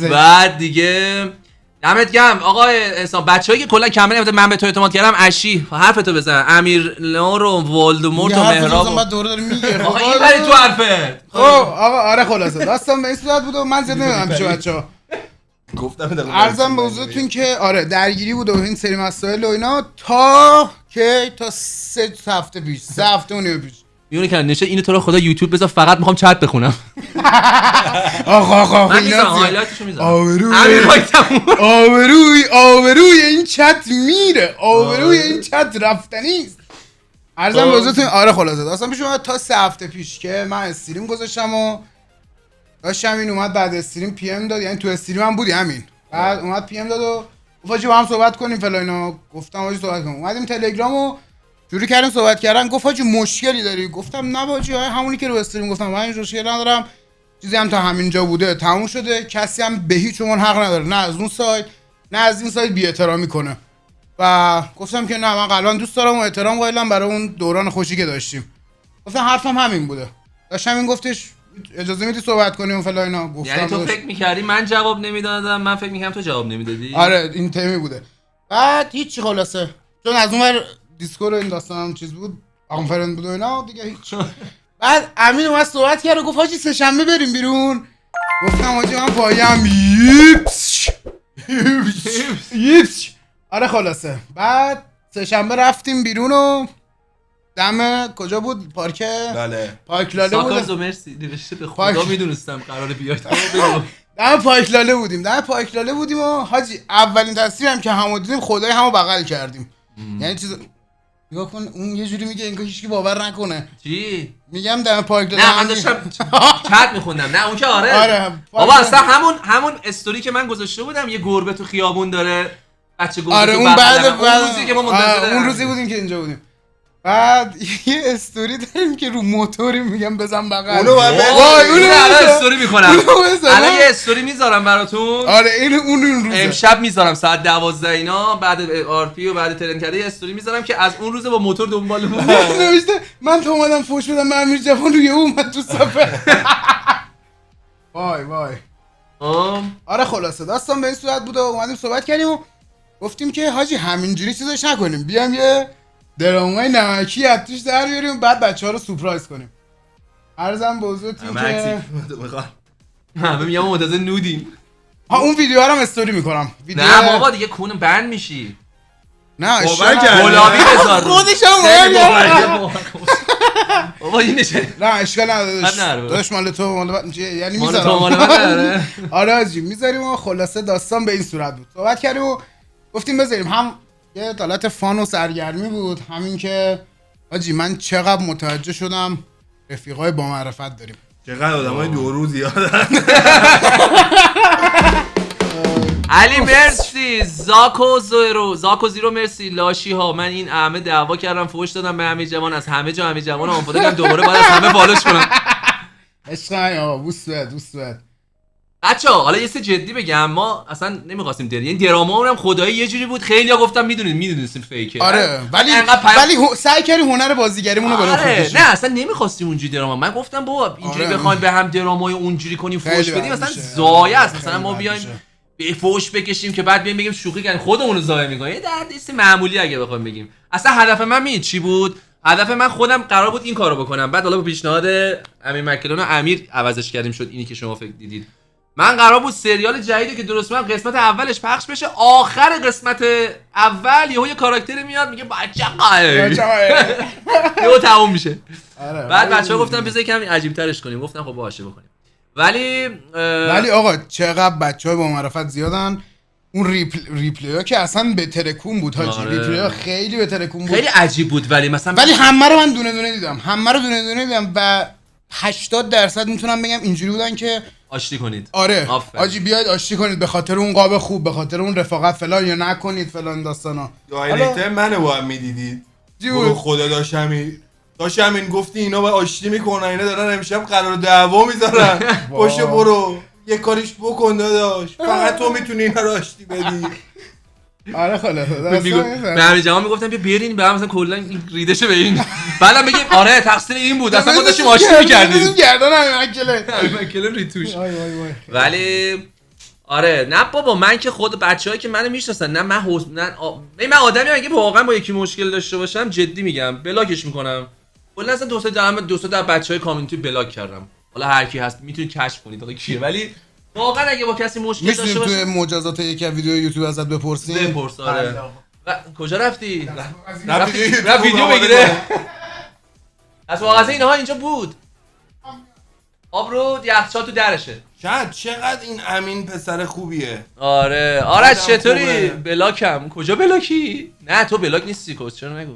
A: بعد دیگه دمت گم آقای حسام بچه‌ای که کلا کامل من به تو اعتماد کردم اشی حرفتو بزن امیر نور و ولدمورت و مهراب
D: بعد دوره داره میگه
A: آقا این بری تو حرفت
D: خب آقا آره خلاصه داستان به این صورت بود و من زیاد نمیدونم پیش بچه‌ها
E: گفتم
D: عرضم به حضورتون که آره درگیری بود و این سری مسائل و اینا تا 3 هفته پیش 3 هفته و نیم پیش
A: میونه که نشه اینو تو رو خدا یوتیوب بذار فقط میخوام چت بخونم
D: آقا
A: من میذارم
D: اینا
A: هایلایتشو میذارم امیر
D: آبروی این چت میره آبروی این چت رفتنی است عرضم به حضورتون آره خلاصه داستان پیش اومد تا 3 هفته پیش که من استریم گذاشتم و داشتم این اومد بعد استریم پی ام داد یعنی تو استریم هم بودی همین بعد اومد پی ام داد و گفت با هم صحبت کنیم فلان اینا گفتم آجی صحبت کنیم اومدیم تلگرامو شروع کردیم صحبت کردن گفت آجی مشکلی داری گفتم نه باجی همونی که رو استریم گفتم من هیچ مشکلی ندارم چیزی هم تا همینجا بوده تموم شده کسی هم به هیچ عنوان حق نداره نه از اون سایت نه از این سایت بی‌احترامی کنه و گفتم که نه من قلبا دوست دارم و احترام قائلم برای اون دوران خوشی که داشتیم گفتم حرفم همین بوده داشتم این گفتش اجازه میدی صحبت کنیم و فلان اینا گفتم
A: یعنی تو فکر می‌کردی من جواب نمیدادم من فکر می‌کردم تو جواب نمیدادی
D: آره این تمی بوده بعد هیچ خلاصه چون از اونور دیسکورد این داستان هم چیز بود کانفرنس بود و اینا دیگه هیچ بعد امین اومد صحبت کرد و گفت حاجی سه شنبه بریم بیرون گفتم حاجی من پایم یپس آره خلاصه بعد سه شنبه رفتیم بیرون و دم کجا بود پارک
E: بله
D: پارک لاله
A: ساکاز
D: بود
A: و مرسی نوشته به خدا میدونستم قراره بیاد
D: دم پارک لاله بودیم و حاجی اولین تصویرم که همو دیدیم خدای همو بغل کردیم یعنی چیز نگاه کن اون یه جوری میگه انگار هیچکی باور نکنه
A: چی
D: میگم دم پارک لاله
A: نه من داشتم چت میخوندم نه اون که آره بابا
D: پارک
A: اصلا همون استوری که من گذاشته بودم یه گربه تو خیابون داره بچه گربه
D: آره
A: تو
D: اون بعد
A: اون روزی که ما منتظر
D: اون روزی بودیم که اینجا بودیم بعد یه استوری داریم که رو موتوریم میگم بزن بغل
E: اونو باید
A: وای
D: اونو
A: الان
D: بزن.
A: استوری میکنم
D: اونو بزن.
A: الان یه استوری میذارم براتون
D: آره این اون روزه
A: امشب میذارم ساعت 12 اینا بعد آر پی و بعد ترند کرده یه استوری میذارم که از اون روز با موتور دنبال بود
D: نوشته من تو اومدم فوش بدم به امیر جوان روی اون اومد تو صفحه وای آره خلاصه داستان به این صورت بود و اومدیم صحبت کردیم و گفتیم که حاجی همینجوری چیزاش نکنیم بیام یه درامای نمکی از توش در بیاریم بعد بچه‌ها رو سورپرایز کنیم عرضم به حضورتون که
A: همه میگم منتظر نودیم
D: اون ویدیو رو هم استوری میکنم
A: نه بابا دیگه کون بند میشی
D: نه
E: باور کرد.
A: گلابی بذار
D: خودش هم
A: بابا این نشه
D: نه اشکال نداره
A: نره.
D: داداش مال تو مال یعنی
A: مال
D: میذارم
A: تو مال من
D: آره حاجی میذاریم و خلاصه داستان به این صورت بود صحبت کردیم و گفتیم بذاریم هم یه حالت فان و سرگرمی بود همین که حاجی من چقدر متوجه شدم رفیقای با معرفت داریم
E: چقدر آدمای دو روز یادن.
A: علی مرسی، زاکو زیرو مرسی، لاشی ها. من این همه دعوا کردم، فوش دادم به امیر جوان، از همه جا امیر جوان آنفالو کردم، دوباره باید از همه فالوش کنم.
D: عشق من آقا، بوست بد.
A: بچه‌ها حالا یه سه جدی بگم، ما اصلا نمی‌خواستیم این دراما هم خدایی یه جوری بود، خیلی‌ها گفتم میدونستیم فیکه.
D: آره ولی
A: انقدر
D: سعی کردی هنر بازیگریمون رو بالا
A: آره نه اصلا نمی‌خواستیم اونجوری دراما. من گفتم بابا اینجوری
D: آره.
A: بخوایم به هم درامای اونجوری کنیم فوش
D: خیلی
A: بدیم
D: بد
A: مثلا
D: میشه.
A: ضایع است. مثلا
D: خیلی
A: ما
D: بد
A: بیایم
D: میشه.
A: به فوش بکشیم که بعد بیایم بگیم شوخی کردیم، خودمون رو ضایع می‌کنیم. یه دردیست معمولی اگه بخوایم بگیم. اصلا هدف من می‌دونی چی بود؟ هدف من خودم قرار بود این کارو بکنم، بعد حالا با پیشنهاد امیر مکلون و امیر عوضش کردیم شد اینی که شما فکر دیدید. من قرار بود سریال جدیدی که درست کنم قسمت اولش پخش بشه، آخر قسمت اول یهو یه کاراکتری میاد میگه بچه‌ها یهو تموم میشه. بعد بچه‌ها گفتن بذار یکم عجیب ترش کنیم، گفتم خب باشه بکنیم. ولی
D: آقا چقدر بچه‌ها با معرفت زیادن. اون ریپلی ها که اصلا به ترکون بود حاجی.
A: آره.
D: ریپلی ها خیلی به ترکون بود،
A: خیلی عجیب بود. ولی مثلا
D: همه رو من دونه دونه دیدم و 80% میتونم بگم اینجوری بودن که
A: آشتی کنید.
D: آره
A: آفرین.
D: آجی بیاید آشتی کنید به خاطر اون قاب خوب، به خاطر اون رفاقت فلان، یا نکنید فلان داستانا.
E: دایرکتر منو با هم میدیدید. برو خدا داشتم این گفتی اینا با آشتی میکنن، اینا دارن امشب قرار دعوا میذارن. باشه برو یه کاریش بکن داداش، فقط تو میتونی اینا رو آشتی بدی.
D: آره خلاص
A: به همین جوان میگفتن بیا برین به هم مثلا کلا این ریدشه به این، بعدم بگیم آره تقصیر این بود اصلا ما داشتیم آشتی می‌کردیم.
D: گردن همین
A: مکلن ریتوش. ولی آره نه بابا، من که خود بچه‌هایی که منو میشناسن نه من آدمی ام اگه واقعا با یکی مشکل داشته باشم جدی میگم بلاکش میکنم. کلا اصلا دو تا بچهای کامیونیتی بلاک کردم. حالا هر کی هست میتونید کشف کنید آقا کیه، ولی واقعا اگه با کسی مشکل داشته
D: میتونیم
A: باشم
D: تو مجازات یکی از ویدیو یوتیوب ازت بپرسیم.
A: بپرس. آره کجا رفتی؟
E: رفت
A: ویدیو بگیره. از کاغذ اینها اینجا بود. آب رو یخچال تو درشه.
E: چقدر این امین پسر خوبیه.
A: آره آرش
E: آدم
A: چطوری؟
E: خوبه.
A: بلاکم. کجا بلاکی؟ نه تو بلاک نیستی کس، چرا نگو.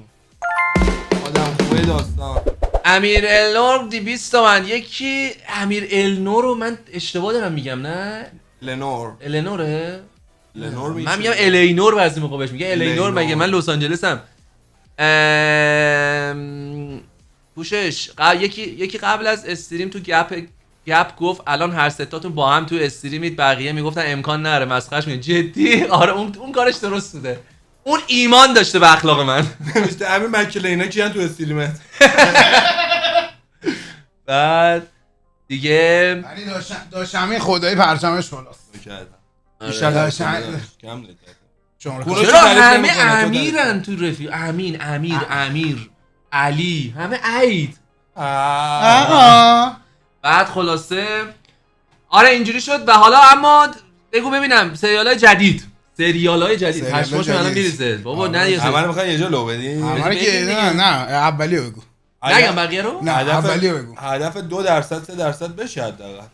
E: آدم خوبه داستان.
A: امیر النور 200 تومن. یکی امیر النور رو من اشتباه دارم میگم نه؟ النوره؟
E: لنور میشه.
A: من میگم الینور بعضی موقع بهش میگه الینور. مگه من لس آنجلسم؟ پوشش یکی قبل از استریم تو گپ گفت الان هر ستاتون با هم تو استریمید، بقیه میگفتن امکان نره مسخرهش میگه. جدی آره اون کارش درست بوده. اون ایمان داشته به اخلاق من.
E: مثل همین مکله اینا کیان تو استریمت.
A: بعد دیگه
D: ولی داشت همین خدایی پرچمش بالاست.
E: کم لکه.
A: چرا همه امیرن تو رفیق؟ امیر علی همه عید. بعد خلاصه آره اینجوری شد. و حالا اما بگو ببینم سریالای جدید پشماشون الان میریزه بابا. نه یه
E: همه رو میخوای یه جا لو بدی؟
D: همه که نه اولیو بگو.
A: نگم بقیه رو؟
D: نه اولیو بگو.
E: هدف 2% 3% بشه حداقل.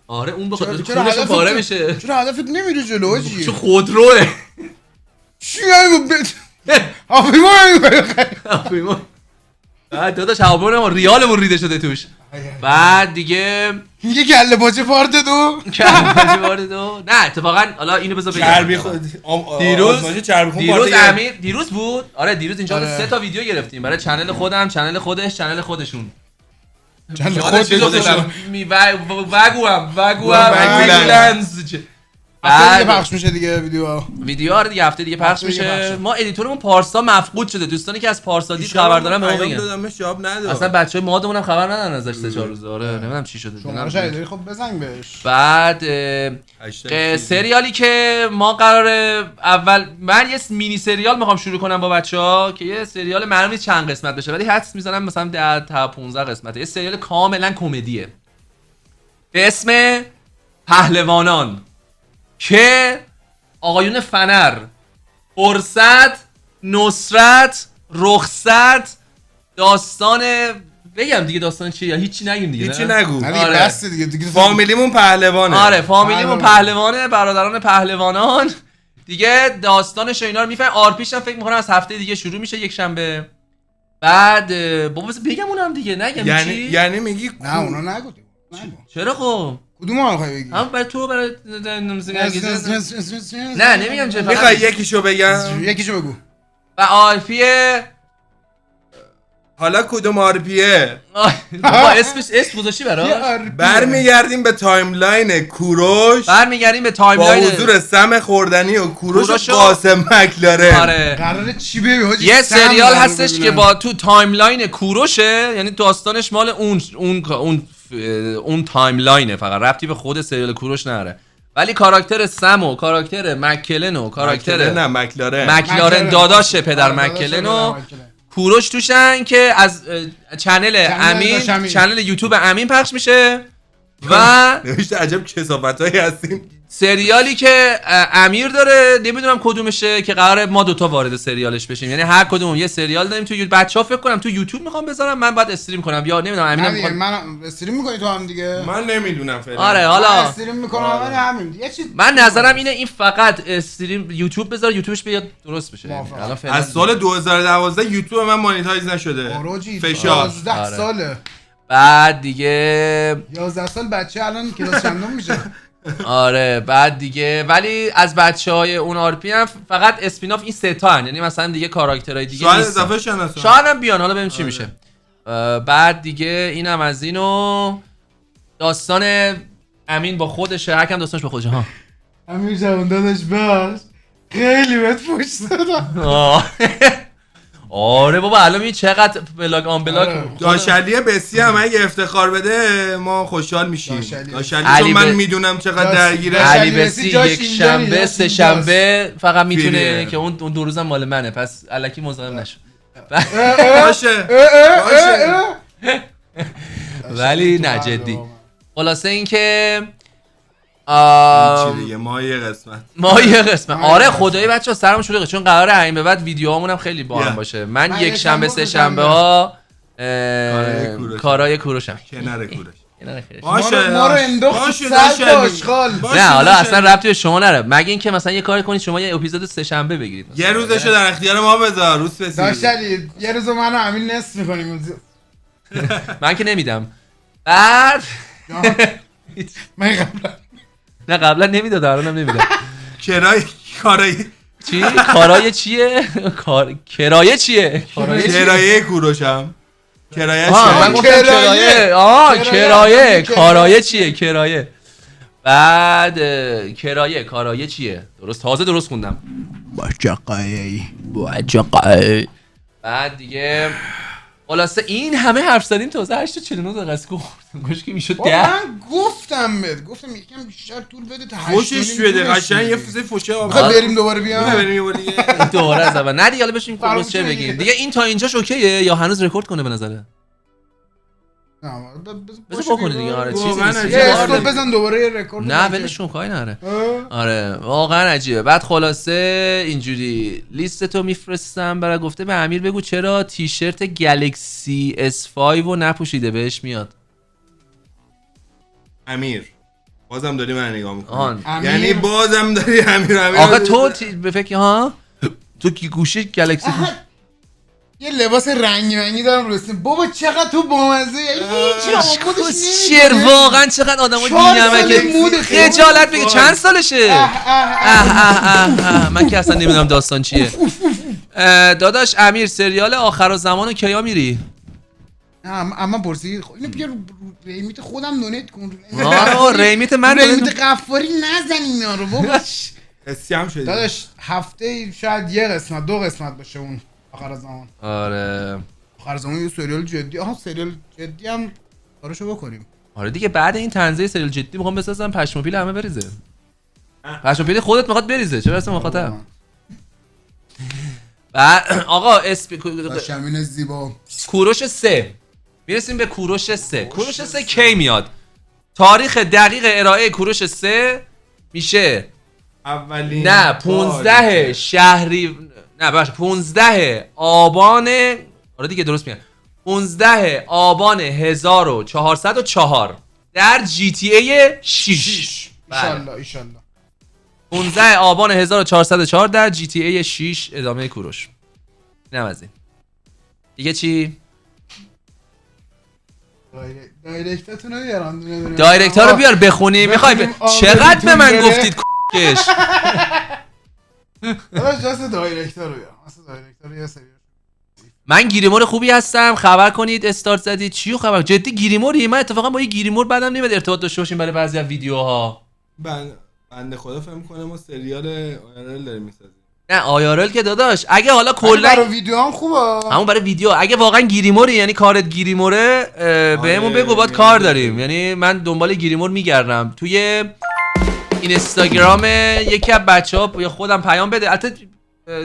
A: آره اون بخاطر
D: چرا
A: خودش
D: هدفت
A: پاره میشه.
D: چرا هدفت نمیره جلو
A: چه
D: چی؟
A: خودروه.
D: چی هاپیما
A: بعد داداش هواپیما ریالمون ریده شده توش. بعد دیگه
D: میگه کله باجه پارت 2
A: نه اتفاقا حالا اینو بذار بگم.
E: چربی خود
A: دیروز بود. آره دیروز اینجا
D: آره.
A: 3 تا ویدیو گرفتیم برای چنل خودم، چنل خودش، چنل خودشون.
D: چند
A: خودشون
D: هفته دیگه پخش میشه دیگه ویدیو
A: آره دیگه هفته دیگه پخش میشه. ما ادیتورمون پارسا مفقود شده. دوستانی که از پارسا دید خبر دارن به ما بگن.
E: جواب نداد.
A: اصلا بچهای مادمون هم خبر ندارن ازش 3-4 روزه. آره نمیدونم چی شده.
D: شما شاید خب بزنگ بهش.
A: بعد سریالی که ما قراره اول من یه مینی سریال میخوام شروع کنم با بچه‌ها که یه سریال معلوم نیست چند قسمت بشه ولی حدس میزنم مثلا 10 تا 15 قسمته. یه سریال کاملا کمدیه به اسم پهلوانان که آقایون فنر، فرصت، نصرت، رخصت، داستان بگم دیگه داستان چیه یا هیچی نگیم دیگه؟
E: هیچی نگو.
D: آره. بس دیگه
E: فامیلیمون پهلوانه.
A: آره فامیلیمون پهلوانه، برادران پهلوانان دیگه. داستانش و اینا رو میفهمن. آرپیش هم فکر می‌کنم از هفته دیگه شروع میشه یک شنبه. بعد بابا بگم اونم دیگه نگم چی؟
E: یعنی میگی
D: نه اونو نگو.
A: چرا خب
D: کدوم رو میخوای بگی؟
A: هم برای تو برای نه نمیگم چه
E: میخوای یکیشو بگم؟
D: یکیشو بگو.
A: و آرپیه
E: حالا کدوم آرپیه؟
A: بابا اسم گذاشتی براش
E: برمیگردیم به تایملاین کوروش
A: برمیگردیم به
E: با
A: تایملاین
E: حضور سم خوردنی و کوروش
A: کوروش و-
E: قاسم مکلارن.
A: آره
D: قراره چی ببینی حاجی؟
A: یه
D: سم
A: سریال
D: قراره
A: هستش
D: ببینم.
A: که با تو تایملاین کوروشه، یعنی داستانش مال اون تایملاینه، فقط ربطی به خود سریال کوروش نداره، ولی کاراکتر سم و کاراکتر مکلن و کاراکتر
E: نه مکلارن
A: مکلارن داداش پدر
D: آره، داداش
A: مکلن
D: پدر
A: و
D: مکلن.
A: کوروش توشن که از چنل
D: داش امین.
A: چنل یوتیوب امین پخش میشه و
E: نوشته عجب کثافتایی هستین.
A: سریالی که امیر داره نمیدونم کدومشه که قراره ما دوتا وارد سریالش بشیم، یعنی هر کدوم یه سریال داریم تو بچه‌ها فکر کنم تو یوتیوب میخوام بذارم، من باید استریم کنم یا نمیدونم امینم
D: نه دیگه،
A: میخواد.
D: من استریم میکنی تو هم دیگه.
E: من نمیدونم فعلا.
A: آره
D: من
A: حالا
D: استریم میکنم ولی همین دیگه چی.
A: من نظرم اینه این فقط استریم یوتیوب بذار، یوتیوبش بیاد درست بشه.
D: موافقم.
A: الان فعلا
E: از سال 2012 یوتیوب من مانیتایز نشده.
D: آروجی
E: فشار
D: 11
A: آره.
D: ساله.
A: بعد دیگه
D: 11 سال بچه الان کلاس چندم میشه.
A: آره بعد دیگه ولی از بچهای اون آرپی هم فقط اسپیناف این سه تا هن. یعنی مثلا دیگه کاراکترهای دیگه
E: شاید
A: نیستن.
E: اضافه شن اصلا.
A: شاید هم بیان، حالا ببینیم چی میشه. بعد دیگه اینم از اینو داستان امین با خودشه، هرکم داستانش با خودشه ها.
D: امیر جوان داداش بخش خیلی بهت پشت دادم.
A: آره بابا الان این چقدر بلاگ آن بلاگ
D: آره.
E: داشلی بسی هم اگه افتخار بده ما خوشحال میشیم.
D: داشلی.
E: داشلی
A: علی
E: چون من
A: ب-
E: میدونم چقدر
D: داش-
E: درگیره.
D: داشلی
A: علی
D: بسی
A: بسی
D: جاش
A: یک
D: اینجا
A: شنبه
D: نیست،
A: سه شنبه فقط میتونه
E: فیلیه.
A: که اون دو روزم مال منه، پس الکی مزاحم نشو.
E: باشه باشه.
A: ولی نه جدی. خلاصه این که
E: چی دیگه ما یه قسمت
A: ما یه قسمت
D: ما یه
A: آره
D: قسمت.
A: خدایی بچه‌ها سرم شلوغه چون قراره همین به بعد ویدیوهامون هم خیلی باحال
E: Yeah.
A: باشه. من
D: من
A: یک
D: یک
A: شنبه
D: شنبه
A: سه شنبه ها کارای کوروشم.
E: کنار کوروش.
A: کنار خیرش.
E: باشه
D: ما رو انداخت
E: باشه
D: سر
E: داشلی.
D: آشغال.
E: باشه
A: نه حالا
E: داشلی.
A: اصلا ربطی به شما نره، مگه اینکه مثلا یه کاری کنید شما یه اپیزود سه شنبه بگیرید مثلا.
E: یه روزشو در اختیار ما بذار روز بسی.
D: داشلی یه روز منو امین نصف میکنیم.
A: من که نمیدم. بعد
D: من قبلا
A: نه قبلا نمیداد الانم نمیدم.
E: کرای کارای
A: چی؟ کارای چیه؟ کرایه چیه؟ کرایه چیه؟
E: کرایه کوروشم. کرایه
A: آه من
E: چیه؟
A: گفتم کرایه. آه کرایه
D: کرایه.
A: کارایه چیه؟ کرایه. بعد کرایه کارایه چیه؟ درست خوندم. باجقای. بعد دیگه خلاصه این همه حرف زدیم تا 8:49 دقیقه است. گوش که میشد 10.
D: من گفتم یکم بیشتر طول بده تا 8.
E: فوشش بده قشنگ یه فوزه فوشه
D: میخوای بریم دوباره بیام.
E: بریم یه بار دیگه.
A: دوباره از اول. نه دیگه حالا بشین
D: فراموش
A: چه
D: کردی.
A: بگیم. دیگه این تا اینجاش اوکیه یا هنوز رکورد کنه به نظره؟ بذار بکنی دیگه. آره چیزی
E: واقعاً
A: نیست.
E: عجیبه.
D: یه
A: چیزی
D: استوب
A: نیست.
D: بزن دوباره یه رکورد.
A: نه ولش کن کاری نداره. آره واقعا عجیبه. بعد خلاصه اینجوری لیست تو میفرستم برای گفته به امیر بگو چرا تیشرت گلکسی S5 رو نپوشیده بهش میاد.
E: امیر بازم داری من نگاه میکنی.
A: آن
D: امیر.
E: یعنی بازم داری امیر
A: آقا تو به فکر ها تو کی گوشی گلکسی
D: یه لباس رنگی دارم رسیم. بابا چقدر تو بامزه. هیچ خودش
A: شیر واقعا چقدر آدمو
D: سال
A: که
D: مود خیلی.
A: خجالت بگه چند سالشه. من که اصلا نمیدونم داستان چیه. داداش امیر سریال آخر زمانو کیا میری؟
D: اما پرسید اینو بیا رو ریمیت خودم دونیت کن.
A: آره ریمیت من
D: ریمیت قفاری نزنین اینا رو بابا.
E: حسی هم شدی.
D: داداش هفته شاید یه قسمت 2 قسمت باشه اون آخر زمان.
A: آره
D: آخر زمان یه سریال جدی. سریال جدی هم کارشو بکنیم.
A: آره دیگه بعد این تنزه سریال جدی میخوام بسازم پشم و پیل همه بریزه. پشم و پیل خودت میخواد بریزه چرا اصلا مخاطب. بعد آقا
D: شمین زیبا
A: کوروش 3 میرسیم به کوروش 3. کوروش 3 کی میاد؟ تاریخ دقیق ارائه کوروش 3 میشه
E: اولین
A: نه 15 شهری نه باشه 15 آبان آره دیگه درست میگم 15 آبان 1404 در جی تی ای 6.
D: ایشالله
A: 15 آبان 1404 در جی تی ای 6 ادامه کوروش. اینم از این. دیگه چی؟
D: دایرکتاتون رو بیارم دونه دونه.
A: دایرکت ها رو بیار بخونی. میخوای چقدر به من
D: بره.
A: گفتید کش؟
D: داداش جاست دایرکت رو بیارم. اصلا دایرکت رو یه سری.
A: من گیریمور خوبی هستم، خبر کنید استارت زدید. چیو خبر؟ جدی گیریموری؟ من اتفاقا با یه گیریمور بعدم نمیاد ارتباط داشته باشیم برای بعضی از ویدیوها.
E: بنده خدا فهم کنه ما سریال آیرل داریم میسازیم.
A: نه آیارل که داداش اگه حالا
D: برای
A: کلا
D: ویدیو هم خوبه.
A: همون برای ویدیو اگه واقعا گیریموری یعنی کارت گیریموره بهمون بگو باید کار داریم. یعنی من دنبال گیریمور میگردم. توی اینستاگرام یکی از بچه‌ها یا خودم پیام بده. البته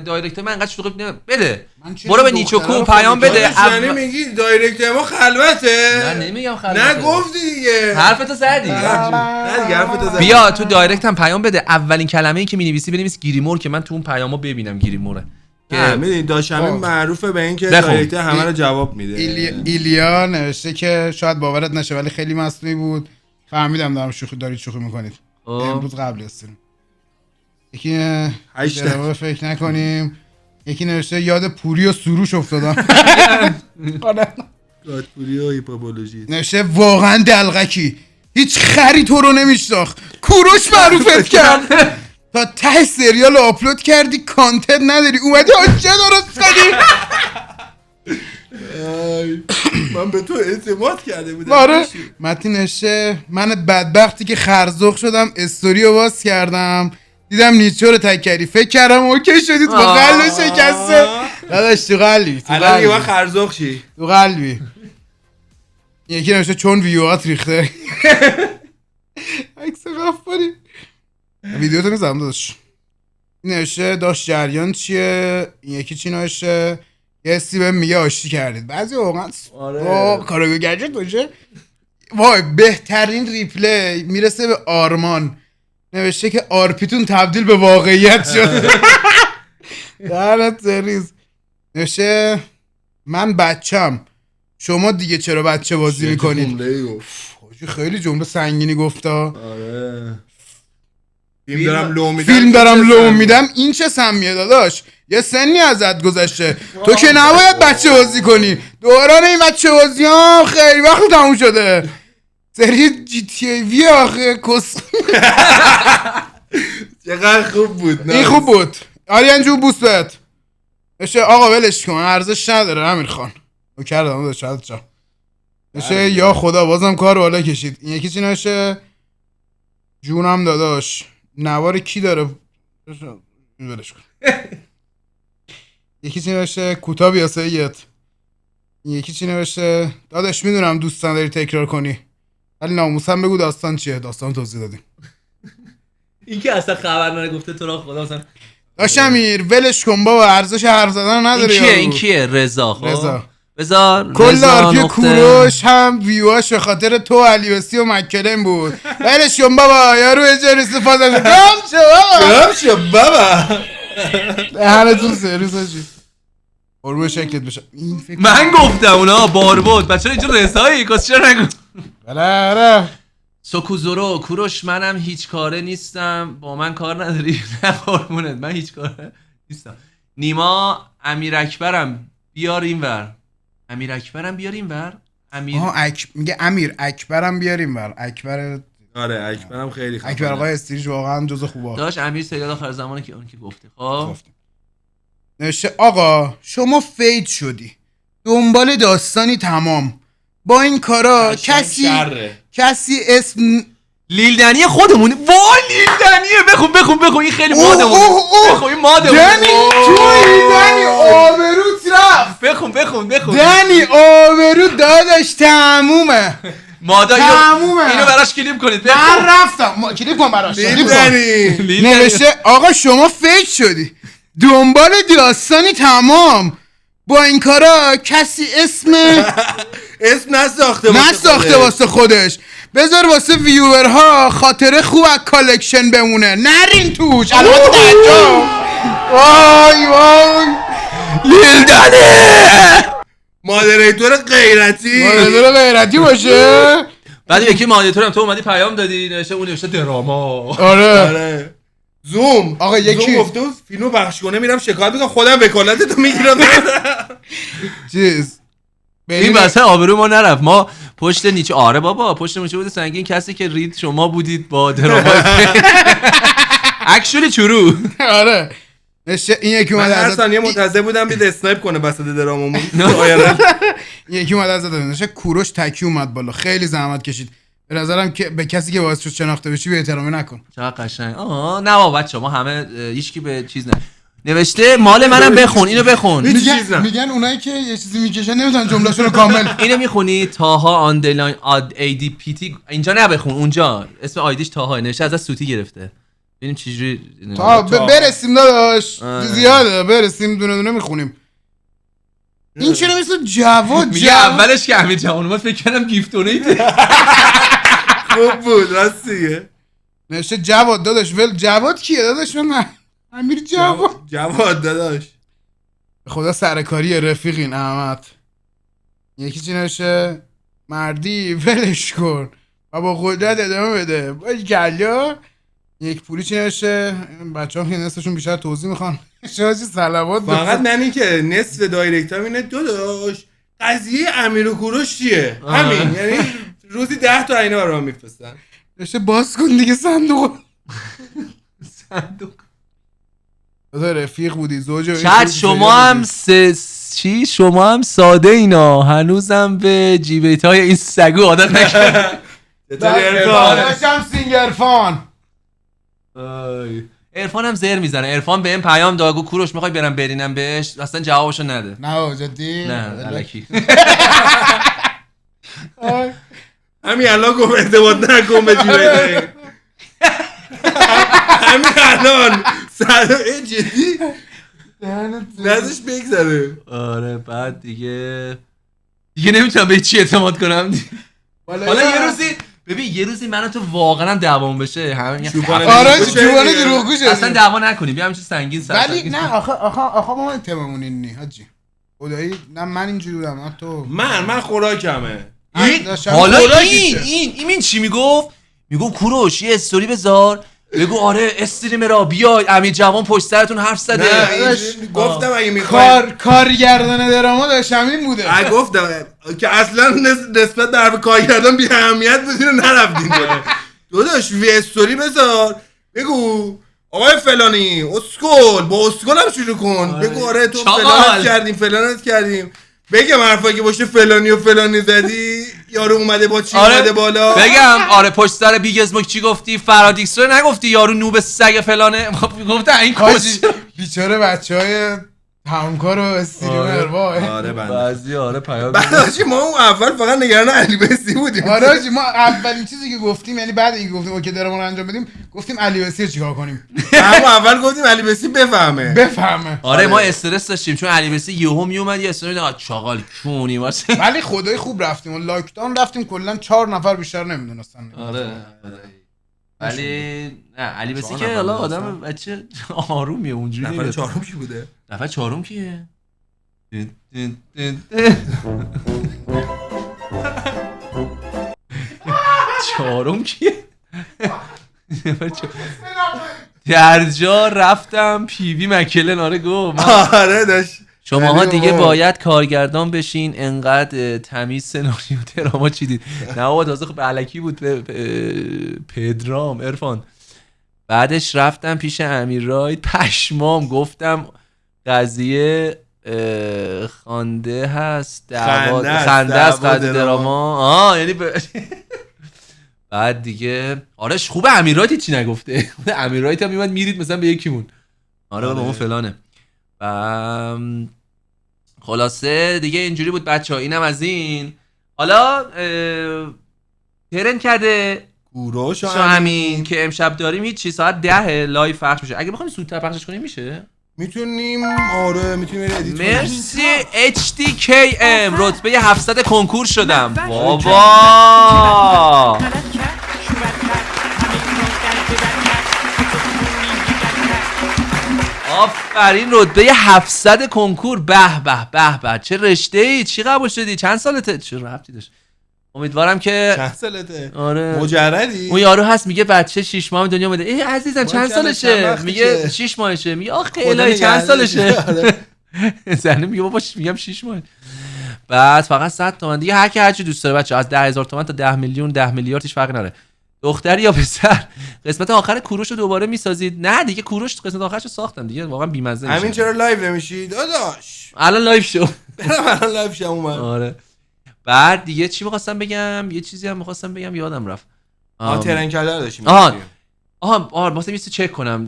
A: دایرکت من انقدر شوخی بده. برو به نیچوکو پیام بده.
E: یعنی میگی دایرکت ما خلوته؟
A: نه نمیگم خلاص.
E: نه گفتی دیگه.
A: حرفتو زدی.
E: نه دیگه حرفتو زدی.
A: بیا تو دایرکت هم پیام بده. اولین کلمه‌ای که می‌نویسی بنویس گیریمور که من تو اون پیامو ببینم گیریموره.
E: نه میدونی داشتم معروفه به اینکه
A: بخون.
E: دایرکت همه رو جواب میده.
D: ایلیا نوشته که شاید باورت نشه ولی خیلی مصنوعی بود. فهمیدم دارم دارید شوخی میکنید. امروز قبل استریم. یکی درباره فکر نکنیم. یکی نوشته یاد پوری و سروش افتادم.
E: یاد پوری و هیپابولوژی.
D: نوشته واقعا دلغکی هیچ خری تو رو نمیشناخت. کوروش معروفت کرد تا ته سریال آپلود کردی کانتنت نداری اومدی آجه درست کنی.
E: من به تو اعتماد کرده بودم.
D: آره متی نوشته من بدبختی که خرزخ شدم استوری رو باز کردم دیدم نیچو رو تکری فکر کردم اوکی شدید با قلب شکسته. داداش تو قلبی
E: الان یه وقت خرزخ شی
D: تو قلبی. یکی نوشته چون ویوهات ریخته. عکس غفاری ویدیو تو میزم داداش. این نوشته داشت جریان چیه. این یکی چی نوشته یه حسی بهم میگه آشتی کردید. بعضی واقعا کاراگاه گجت باشه. وای بهترین ریپلی میرسه به آرمان نوشته که آرپیتون تبدیل به واقعیت شد. درت سریز. نوشته من بچم شما دیگه چرا بچه بازی میکنید. خیلی جمله سنگینی گفتا.
E: آره
D: فیلم دارم لو میدم. این چه سمیه داداش یه سنی ازت گذشته تو که نباید بچه بازی کنی. دوران این بچه بازی ها خیلی وقت تموم شده. سری جی تی ای وی آخه کس.
E: چقدر خوب بود.
D: این خوب بود. آریان جو بوست بهت. بشه آقا ولش کن ارزش نداره امیر خان. او کردم داداش شاید چا. بشه یا خدا بازم کار بالا کشید. این یکی چی نشه جونم داداش نوار کی داره ولش کن. یکی چی نوشته کوتاه بیا سیت. یکی چی نوشته داداش میدونم دوست نداری تکرار کنی ولی ناموسم بگو داستان چیه. داستان توضیح دادیم.
A: این که اصلا خبر نگفته تو را خدا مثلا
D: داش امیر ولش کن بابا ارزش حرف زدن نداره.
A: این کیه رضا. خب
D: رضا
A: بذار
D: کل آرپی کوروش هم ویواش به خاطر تو علیوسی و مکلم بود. ولش کن بابا یارو اجار استفاده کنه. گم شو بابا دهنتون سرویس هاشی قربون شکلت بشه.
A: من گفتم اونا بار بود بچه اینجا رضایی کسی چرا نگو.
D: بله
A: سوکوزورو کوروش منم هیچ کاره نیستم با من کار نداری. نه قربونت من هیچ کاره نیستم. نیما امیر اکبرم بیار اینور. امیر اکبرم بیار اینور.
D: میگه امیر اکبرم بیاریم ور. اکبر
E: آره اکبرم خیلی خوبه.
D: اکبر آقای استریج واقعا جزو خوبه.
A: داش امیر سریال آخر زمانی که اون که گفته. خب
D: نوشته آقا شما فید شدی دنبال داستانی تمام با این کارا کسی اسم
A: لیلدنی خودمونه. وای لیلدنیه. بخون این خیلی مادمونه. بخون این مادمونه.
D: دنی دنی آبروت رفت.
A: بخون
D: دنی آبرو داداش تمومه.
A: مادا
D: تمومه.
A: اینو براش کلیپ کنید.
D: من رفتم کلیپ کن براش. نوشته آقا شما فیک شدی دنبال داستانی تمام با این کارا کسی اسم نساخته واسه خودش. بذار واسه ویورها خاطره خوب از کالکشن بمونه نرین توش. علامت تعجب. وای لیلدنه
E: مادریتور غیرتی
D: باشه.
A: بعد یکی مادریتورم تو اومدی پیام دادی نوشته اون نوشته دراما.
D: آره
E: زوم
D: آقا یکی
E: زوم گفته فیلمو پخش کنه میرم شکایت میکنم خودم وکالتتو میگیرم.
D: چیز
A: این واسه آبرو ما نرفت. ما پشت نیچه آره بابا پشت نیچه بود سنگین کسی که رید شما بودید با دراما اکچولی چورو
D: آره این یکی
E: من
D: اومده
E: هر
D: ازت
E: ثانیه منتظر بودم بید اسنایپ کنه وسط دراممون
D: این یکی اومده ازت نشه کوروش تکی اومد بالا خیلی زحمت کشید به نظرم که به کسی که باعث شد شناخته بشی بی احترامی نکن.
A: چقدر قشنگ نه بابا بچه‌ها ما همه هیچ کی به چیز نه نوشته مال منم بخون اینو بخون
D: میگن اونایی که یه چیزی میکشن نمیتونن جملهشون رو کامل.
A: اینو میخونی تاها آندرلاین ای دی پی تی اینجا نبخون اونجا اسم آیدیش تاها نوشته از سوتی گرفته ببینیم چجوری
D: برسیم داداش زیاده برسیم دونه دونه میخونیم. این چرا مثل جواد
A: میگه اولش که امیر جوان اومد فکر کردم گیفت دونیت
E: خوب بود راستیه.
D: نوشته جواد داداش ول جواد کیه داداش من امیر
E: جواد داداش
D: خدا سرکاری رفیقین احمد. یکی چی نوشته مردی ولش کن و با قدرت ادامه بده باش گلیا. یک پولی چی نوشته بچه‌ها که نصفشون بیشتر توضیح میخوان شاجی صلوات
E: فقط منی که نصف دایرکت هم اینه داداش قضیه امیر و کوروش چیه همین یعنی روزی 10 تا اینا برام میفرستن
D: نوشته باز کن دیگه صندوق تو رفیق بودی زوج
A: چت شما هم شما هم ساده اینا هنوزم به جیبیتای این سگو عادت نکرد.
D: داشتم سینگرفان
A: عرفان هم زر میزنه. عرفان بهم پیام داد کوروش میخوای برم برینم بهش اصلا جوابشو نده.
D: نه جدی
A: نه الکی
E: همین الان گفت ارتباط نکن به جیبیتای همین الان جدی نزش بگذره.
A: آره بعد دیگه نمیتونم به چی اعتماد کنم. حالا یه روزی ببین یه روزی من تو واقعا دعوام بشه همین
D: آره جوانه دروغگوشه
A: اصلا دعوا نکنیم بیا همین سنگین سر
D: ولی نه آخه ما تممون اینی حاجی خدایی نه من اینجوری بودم نه تو
E: من خوراکمه.
A: حالا این چی میگفت کوروش یه استوری بذار بگو آره استریم را بیای امیر جوان پشت سرتون حرف زده.
E: گفتم اگه میخوای
D: کارگردان دراما داشتم این بوده
E: گفتم که اصلا نسبت به حرف کارگردان بی اهمیت بود اینو نرفتین داداش وی استوری بذار بگو آقای فلانی اسکول با اسکول هم شروع کن بگو آره تو فلانت کردیم بگم حرفایی که باشه فلانی و فلانی زدی یارو اومده با چی اومده بالا
A: بگم آره پشت سر بیگ اسموک چی گفتی فرادیکس رو نگفتی یارو نوب سگ فلانه گفته این کاش
D: بیچاره بچهای همکار و استریمر وای
E: آره
A: بعضی آره پیام
E: بعدش ما اون اول فقط نگران علی بسی بودیم.
D: آره ما اولین چیزی که گفتیم یعنی بعد اینکه گفتیم اوکی درمون انجام بدیم گفتیم علی بسی رو چیکار کنیم.
E: اما اول گفتیم علی بسی بفهمه.
A: آره ما استرس داشتیم چون علی بسی یهو میومد یه استوری داد چاقال کونی واسه
D: ولی خدای خوب رفتیم و لاک داون رفتیم کلا 4 نفر بیشتر نمیدونستن.
A: آره ولی نه علی بسی که حالا آدم بچه آرومیه اونجوری.
E: نفر چهارم کی بوده؟
A: نفر چهارم کیه؟ چهارم کیه؟ در جا رفتم پیوی مکلن آره گو
E: آره داشت
A: شماها دیگه باید کارگردان بشین انقدر تمیز سناریو دراما چیدید. نه بابا تازه خب الکی بود پدرام عرفان. بعدش رفتم پیش امیر راید پشمام گفتم قضیه خنده هست خنده است قضیه دراما یعنی بعد دیگه آرش خوبه امیر راید چی نگفته. امیر راید هم میومد میرید مثلا به یکیمون آره با اون فلانه. خلاصه دیگه اینجوری بود بچه ها. اینم از این. حالا ترن کرده
E: کوروش
A: همین که امشب داریم هیچی ساعت 10 لایو پخش میشه. اگه بخوایم زودتر پخشش کنیم میشه
E: میتونیم آره میتونیم ادیت کنیم.
A: مرسی HDKM رتبه 700 کنکور شدم بابا. آفرین رتبه 700 کنکور به به به به چه رشته ای چی قبول شدی چند سالته چه ربطی داشت. امیدوارم که
E: چند سالته
A: آره
E: مجردی.
A: اون یارو هست میگه بچه 6 ماه دنیا اومده ای عزیزم چند سالشه میگه 6 ماهشه میگه آخه الهی چند سالشه زنه میگه بابا میگم 6 ماه. بعد فقط 100 تومن دیگه، هر کی هر چی دوست داره بچه، از 10,000 تومن تا 10 میلیون 10 میلیارد هیچ فرقی نداره. دختری یا پسر قسمت آخر کوروش رو دوباره میسازید؟ نه دیگه کوروش قسمت آخرش رو ساختم دیگه، واقعا بی‌مزه میشه.
E: همین چرا لایو نمیشی داداش؟
A: الان لایو شو.
E: برم الان لایو شم اومد.
A: آره. بعد دیگه چی می‌خواستم بگم؟ یه چیزی هم می‌خواستم بگم یادم رفت.
E: ترن کلا داشتیم.
A: آها واسه میست چک کنم.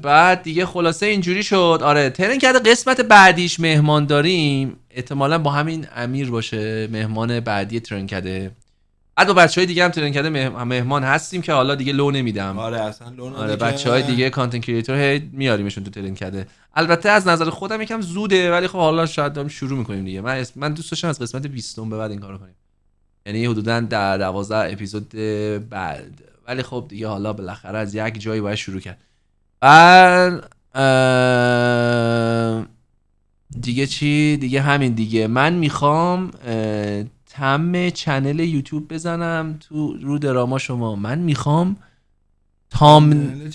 A: بعد دیگه خلاصه اینجوری شد. آره ترن کرده قسمت بعدیش مهمان داریم، احتمالاً با همین امیر باشه مهمان بعدی ترن کرده. بعد با بچهای دیگه هم ترن کرده مهمان هستیم که حالا دیگه لو نمیدم.
E: آره اصلا لو نمیدم.
A: آره بچهای دیگه کانتنت کریئتور هی میاریمشون تو ترن کرده. البته از نظر خودم یکم زوده، ولی خب حالا شاید داریم شروع میکنیم دیگه. من دوست داشتم از قسمت 20 به بعد این کارو کنیم، یعنی حدوداً 12 اپیزود بعد، ولی خب دیگه حالا بالاخره از یک جایی باید شروع کرد. بعد دیگه چی دیگه؟ همین دیگه. من میخوام تم چنل یوتیوب بزنم تو رو دراما شما. من میخوام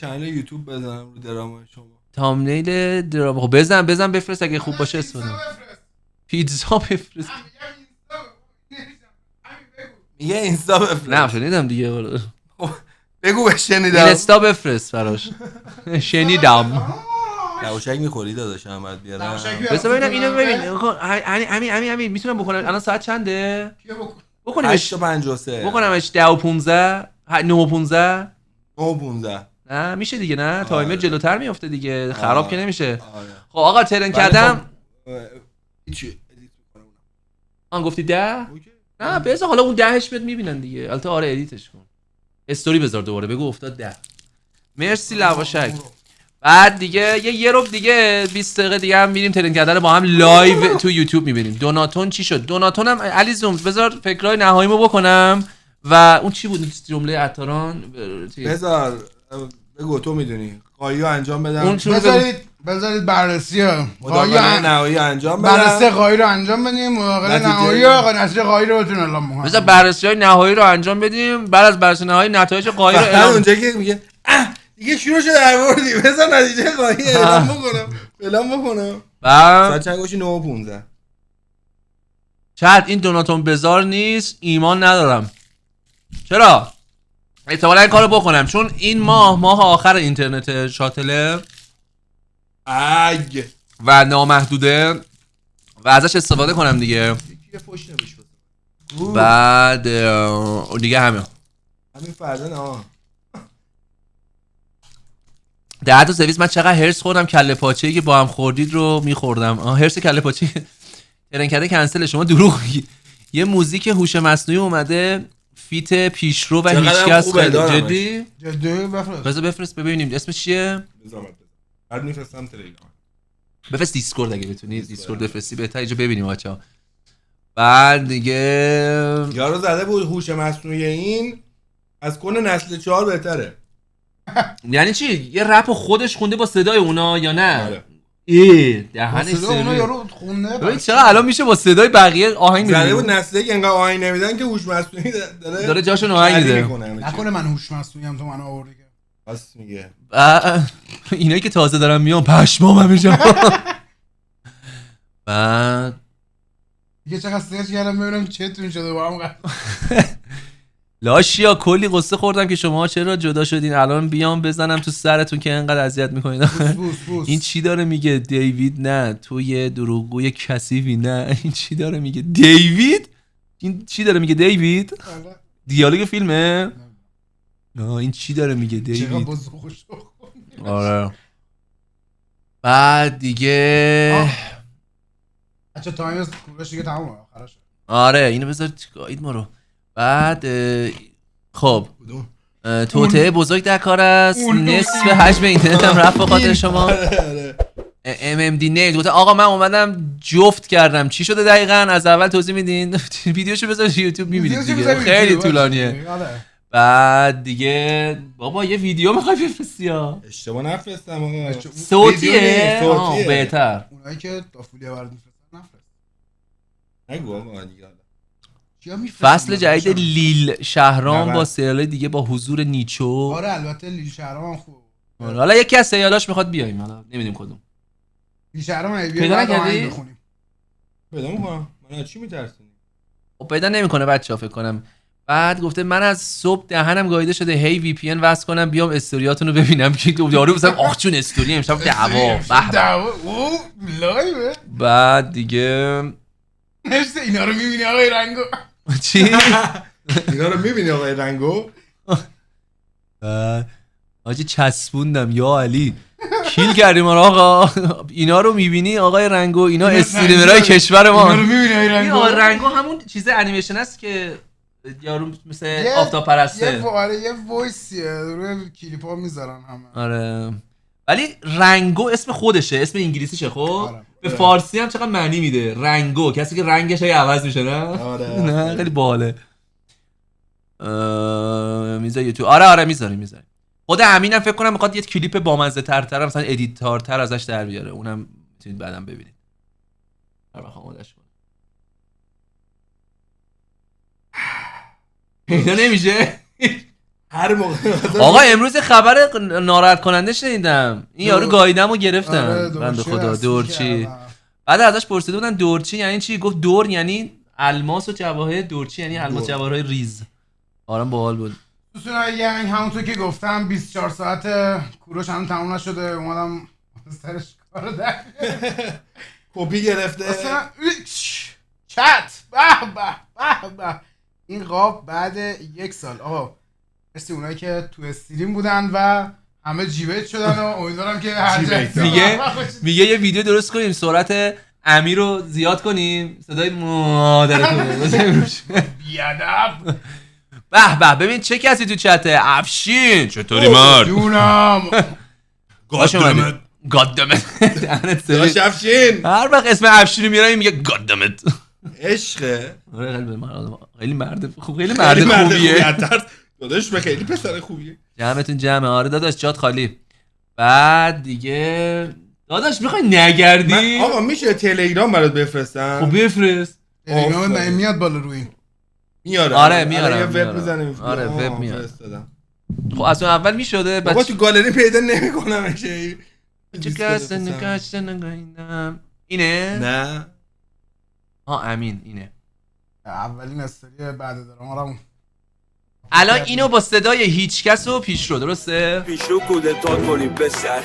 E: چنل یوتیوب بزنم رو دراما شما.
A: تامنیل دراما. خب بزن بفرست اگه خوب باشه اسمم. پیتزا بفرست.
E: میگه اینستا بفرست.
A: نه شنیدم دیگه.
E: بگو بشنیدم.
A: اینستا بفرست براش. شنیدم.
E: لواشک میخوری داداش احمد بیارم.
A: بس ببینم اینو ببین. همین میتونم بکنم. الان ساعت چنده؟ بکنیمش
E: 8:53.
A: بکنمش 10 و 15 9 و 15
E: 9:15.
A: نه میشه دیگه؟ نه تایمر جلوتر میفته دیگه، خراب که نمیشه.
E: آره.
A: خب آقا ترن کردم.
E: چی ادیت میکنم؟
A: آن گفتی 10؟ نه بذار حالا اون 10ش بهت میبینن دیگه. البته آره ادیتش کن. استوری بذار دوباره بگو افتاد 10. مرسی لواشک. بعد دیگه یه رو دیگه 20 دقیقه دیگه هم میریم ترن کردن با هم لایو تو یوتیوب میبینیم. دوناتون چی شد؟ دوناتون هم علی زوم بذار فکرای نهاییمو بکنم. و اون چی بود جمله عطاران؟
E: بذار بگو تو میدونی. قایو انجام بدم.
D: بذارید بررسی
E: قایو نهایی انجام بدم.
D: بررسی قایو رو انجام بدیم. مراقب نهایی آقا نتیجه قایو رو بتون اعلام کنم.
A: بذار بررسی‌های نهایی رو انجام بدیم. بعد از بررسی نهایی نتایج قایو رو اعلام.
E: اونجا که میگه دیگه شروع شده درآوردی. بذار نتیجه قایو اعلام بکنم.
A: بعد
E: ساعت چند گوشی 9:15.
A: چت این دوناتون بزار نیست، ایمان ندارم. چرا؟ احتمالا این کارو بکنم چون این ماه آخر اینترنت شاتله
E: اگ
A: و نامحدوده و ازش استفاده کنم دیگه.
E: یه فوش نمیش
A: بعد دیگه همین
E: فردا نه
A: 10 تا سرویس. من چقدر هرس خوردم کله پاچه‌ای که با هم خوردید رو میخوردم. هرس کله پاچه ترن کرده کنسل. شما دروغ میگی. یه موزیک هوش مصنوعی اومده فیت پیشرو و هیچکس. جدی بفرست ببینیم اسمش چیه.
E: بعد میفرستم تلگرام.
A: بفرست دیسکورد اگه بتونی. دیسکورد بفرستی بهتره اینجا ببینیم بچه‌ها. بعد دیگه
E: یارو زده بود هوش مصنوعی این از کن نسل 4 بهتره.
A: یعنی چی؟ یه رپ خودش خونده با صدای اونا یا نه؟
E: آره.
A: دهنش
D: صدای اونا
A: سرویس.
D: یارو خونده.
A: ببین چرا الان میشه با صدای بقیه آهنگ
E: زده
A: می‌زنه.
E: بود نسلی که انقدر آهنگ نمیدن که هوش مصنوعی
A: داره جاشون آهنگ میده.
D: نکنه من هوش مصنوعی هم تو منو آوردی که.
E: راست میگه.
A: اینایی که تازه دارن میان پشمام همیشه. بعد
D: دیگه چقدر سرچ کردم ببینم چتون شده با هم.
A: لاشیا کلی قصه خوردم که شما چرا جدا شدین. الان بیام بزنم تو سرتون که انقدر اذیت میکنین. این چی داره میگه دیوید؟ نه تو یه دروغگوی کثیفی. نه این چی داره میگه دیوید؟ این چی داره میگه دیوید؟ دیالوگ فیلمه؟ نه این چی داره میگه دیوید؟ آره. بعد دیگه
D: بچه تایم کوروش دیگه تمومه آخرش.
A: آره اینو بذار گاید ما رو. بعد خب توطئه بزرگ در کار است. نصف حجم اینترنت هم رفت به خاطر شما. MMD نیل آقا من اومدم جفت کردم. چی شده دقیقاً؟ از اول توضیح میدین. ویدیوشو بذار یوتیوب میبینید دیگه. خیلی طولانیه. بعد دیگه بابا یه ویدیو میخوای بفرستی ها؟
E: اشتباه نفرستم آقا.
A: صوتیه؟ بهتر.
D: اونایی که دافولیا برات میفرستن نفرست.
E: نگو آقا دیگه.
A: فصل جدید لیل شهرام با سریال دیگه با حضور نیچو.
D: آره البته لیل شهرام هم خوب.
A: آره حالا یکی از سریالاش میخواد بیایم، حالا نمیدونیم کدوم.
D: لیل شهرام
A: پیدا نکردی؟
E: پیدا میکنم. من از چی میترسونی؟
A: خب پیدا نمیکنه بچه‌ها فکر کنم. بعد گفته من از صبح دهنم گاییده شده هی وی پی ان وصل کنم بیام استوریاتونو ببینم که یارو مثلا آخ چون استوری امشب دعوا
D: دعوا او لایوه.
A: بعد دیگه
D: نشته اینا رو میبینی آقای رنگو.
A: چی؟
E: اینا رو میبینی آقای رنگو؟
A: آجی چسبوندم یا علی کیل کردیم آقا. اینا رو میبینی آقای رنگو، اینا استریمرهای کشور ما.
D: اینا رو میبینی آقای رنگو.
A: آقای رنگو همون چیز انیمیشن است که یارو مثل آفتاب پرسته.
D: یه وایسیه روی کلیپ ها میذارن همه.
A: آره ولی رنگو اسم خودشه، اسم انگلیسیشه. خب
D: آره.
A: به فارسی هم چقدر معنی میده رنگو، کسی که رنگش هی عوض میشه. نه
E: آره
A: نه خیلی باحاله. میذاری تو. آره میذاریم. خود امینم فکر کنم میخواد یه کلیپ بامزه تر مثلا ادیتارتر ازش در بیاره، اونم میتونید بعدم ببینید. بخوام آمادهش کنم. پیدا نمیشه.
E: هر موقع
A: آقا امروز خبر ناراحت کننده شنیدم. این یارو گاییدم و گرفتن. بنده خدا دورچی. بعد ازش پرسیده بودن دورچی یعنی چی؟ گفت دور یعنی الماس و جواهر، دورچی یعنی الماس جواهرهای ریز. آرام باحال بود.
D: دوستان یعنی همونطور که گفتم 24 ساعت کوروش هم تموم نشده، اومدم سرش کار در
E: کپی گرفته
D: اصلا چت به این قاب بعد 1 سال. آقا مرسی اونایی که تو استریم بودن و همه جیبیت شدن و امیدوارم که هر جایی
A: میگه یه ویدیو درست کنیم سرعت امیر رو زیاد کنیم صدای مادرتون
D: بیادب.
A: به ببین چه کسی تو چته. افشین چطوری مرد؟
D: جونم
A: گاددمت
E: داش افشین.
A: هر وقت اسم افشین رو میارم میگه گاددمت.
E: عشقه.
A: خیلی مرد خوب، خیلی مرد خوبیه.
E: داداش به خیلی پسر خوبیه.
A: جمعتون جمعه. آره داداش جات خالی. بعد دیگه داداش میخوای نگردی؟
E: آقا میشه تلگرام برات بفرستم؟
A: خب بفرست.
D: تلگرام میاد بالا روی
E: میاره.
A: آره میاره.
E: یه وب میزنه.
A: آره وب میاد. خب از اون اول میشده.
E: بابا تو گالری پیدا نمیکنمش.
A: اینه؟
E: نه
A: امین اینه.
D: اولین استوری بعد درامارم.
A: الان اینو با صدای هیچکس و پیشرو، درسته؟
F: پیشرو کودتان کنیم بسر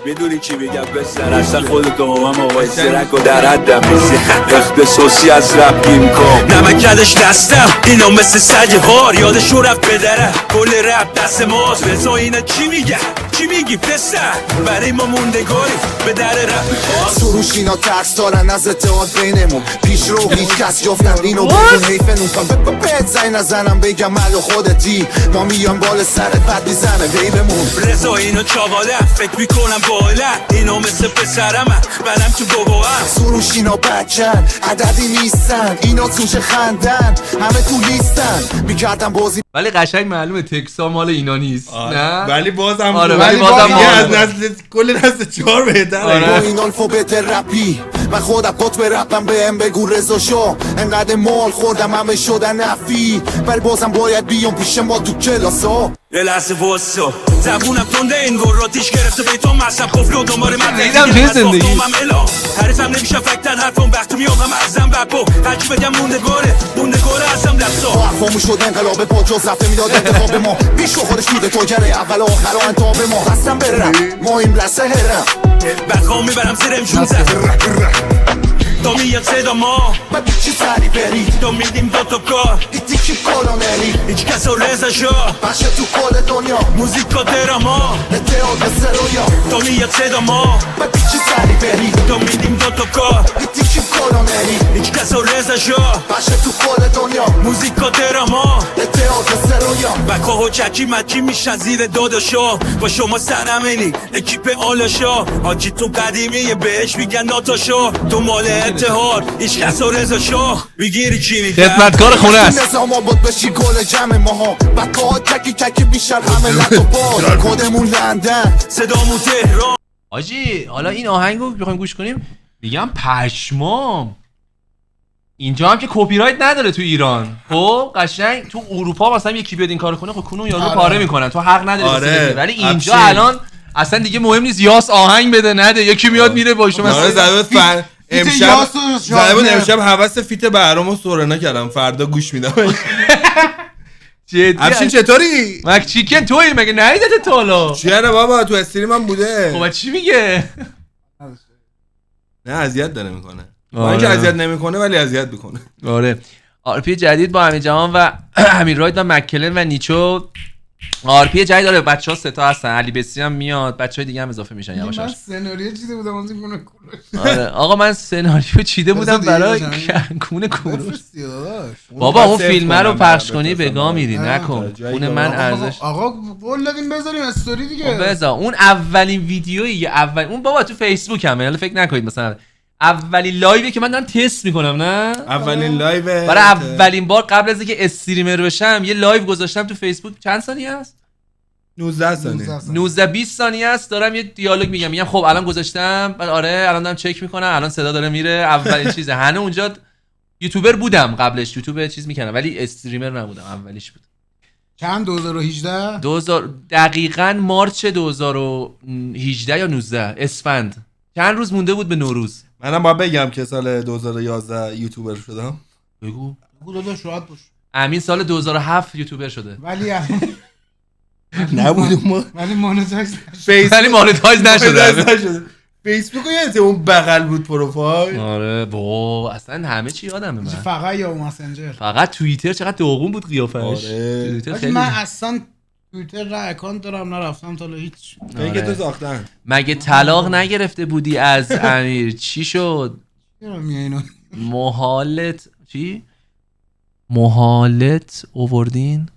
F: میدونی چی میگم بسر اصلا خودتو با من مقایسه نکن در حدم نیستی اختصاصی از رپ گیم کن نمکدش دستم اینا مثل سگ هار یادشون رفت بدره کل رپ دست ماست رضا اینا چی میگه چی میگی پسر برای ما موندگاری به در رپ خواست
G: سروش اینا ترس دارن از اتحاد بینمون پیشرو هیچ کس جفتن اینو بدون حیفنون کن بهت زنگ نزنم بگم ملو خودتی ما میان بال سرت بعد میزنه ویبمون
F: رضا اینو چاقاله فکر میکنم باله اینو مثل پسرمه منم تو بابا
G: سروش اینا بکن عددی نیستن اینا توش خندن همه تو لیستن میکردم بازی
A: ولی قشنگ معلومه تکسا مال اینا نیست. نه
E: ولی بازم
A: ولی بازم
E: از نسل کل نسل 4 بهتره.
G: با این الفابت رپی من خودم قطب رپم بهم بگو رضا شو انقدر مال خوردم همه شدن نفی ولی بازم باید بیام پیش ما تو کلاسا
F: یه لحظه واسو زبونم تنده این راتیش گرفته بیتون مصب قفل و دنباره من
A: دیدم توی زندگی
F: حریفم نمیشه فکتن حرفم وقتی میام هم ازم بپو هرچی بگم موندگاره ازم لبسا
G: حرفامو شد انقلاب پا جز رفته میداد انتخاب ما بیشو خودش بوده تو گره اول آخر انتخاب ما هستم برم ما این رسه هرم
F: بخوام میبرم زیرم 16 تو میاد صدا ما
G: من چی سری بری
F: تو میدیم دوتا کار
G: ایتی که کلونری
F: هیچ کس رو رزا شو
G: باشه تو کل دنیا
F: موزیکا دراما
G: اتحاد سرویا
F: تو میاد صدا ما
G: من چی سری بری
F: تو میدیم دوتا کار
G: ایتی که کلونری
F: هیچ کس رو رزا شو
G: باشه تو کل دنیا
F: موزیکا دراما
G: اتحاد سرویا
F: بکاه و چکی مکی میشن زیر داداشا با شما سرمینی اکیپ آلاشا حاجی تو قدیمیه بهش میگن ناتاشا تو مال اتحاد هیچ کس رو رزا شو میگیری چی میگن
A: خدمتکار خونه است.
G: نظام آباد بشی گل جمع ماها بکاه چکی بیشتر همه لط و باد کدمون لندن
F: صدامون تهران
A: آجی حالا این آهنگو بخوایم گوش کنیم میگم پشمام. اینجا هم که کپی رایت نداره تو ایران. خب قشنگ تو اروپا مثلا یکی بیاد این کارو کنه خب کنون یارو پاره میکنن تو حق نداری.
E: آره.
A: ولی اینجا الان اصلا دیگه مهم نیست یاس آهنگ بده نده یکی میاد میره با شما
E: آره امشب
D: یاس و
E: زده بود
D: شاهنر.
E: امشب حوس فیت بهرام و سورنا کردم فردا گوش میدم.
A: جدی
E: افشین چطوری؟
A: مک چیکن توی مگه ندیدت تو حالا؟
E: چیاره بابا تو استریم هم بوده.
A: خب چی میگه؟
E: نه اذیت داره میکنه. با
A: آره.
E: اینکه اذیت نمیکنه ولی اذیت میکنه.
A: آره آرپی جدید با امین جهان و امیر راید و مکلن و نیچو. آرپی جدید داره، بچه‌ها سه تا هستن، علی بسی هم میاد، بچه‌های دیگه هم اضافه میشن یواش
D: من
A: یواش.
D: سناریو چیده بودم از این گونه کوروش.
A: آره آقا من سناریو چیده بودم
D: دیگه
A: برای
D: باشم.
A: کونه کوروش.
D: بفرستی داداش.
A: بابا اون
E: سیف
A: فیلم رو
E: کنم
A: پخش
E: برام
A: کنی
E: بفرستم
A: به گا میری،
D: برام.
A: نکن
E: جایی
A: خونه
E: که
A: من
E: آقا-
A: ارزش.
D: آقا قول دادیم بذاریم استوری دیگه.
A: خب بذار اون اولین ویدیویی اون بابا تو فیسبوک همه، حالا فکر نکنید مثلا اولین لایوی که من دارم تست میکنم نه
E: اولین لایو
A: برای اولین بار قبل از اینکه استریمر بشم یه لایو گذاشتم تو فیسبوک. چند ثانیه است؟
E: 19 ثانیه.
A: 19 20 ثانیه است، دارم یه دیالوگ میگم خب الان گذاشتم، بعد آره الان دارم چک میکنم، الان صدا داره میره، اولین چیزه. هنوز اونجا یوتیوبر بودم قبلش، یوتیوب چیز میکنم ولی استریمر نبودم، اولیش بود.
D: چند 2018
A: 2000 دقیقاً مارچ 2018 یا 19 اسفند، چند روز مونده بود به نوروز.
E: منم باید بگم که سال 2011 یوتیوبر شدم.
A: بگو.
D: داداش راحت باش.
A: امین سال 2007 یوتیوبر شده.
D: ولی
E: نبودیم ما.
D: ولی مونتایز
A: ولی مانیتایز نشده.
E: فیسبوک یادته اون بغل بود پروفایل.
A: آره با اصلا همه چی یادمه من.
D: فقط یا مسنجر.
A: فقط توییتر چقدر داغون بود قیافش.
E: آره.
A: توییتر
D: ولی
A: خیلی
D: من اصلا توییتر را اکانت دارم نرفتم تا هیچ.
E: فکر تو ساختن.
A: مگه طلاق نگرفته بودی از امیر؟ چی شد؟
D: اینو
A: محالت چی؟ محالت اووردین؟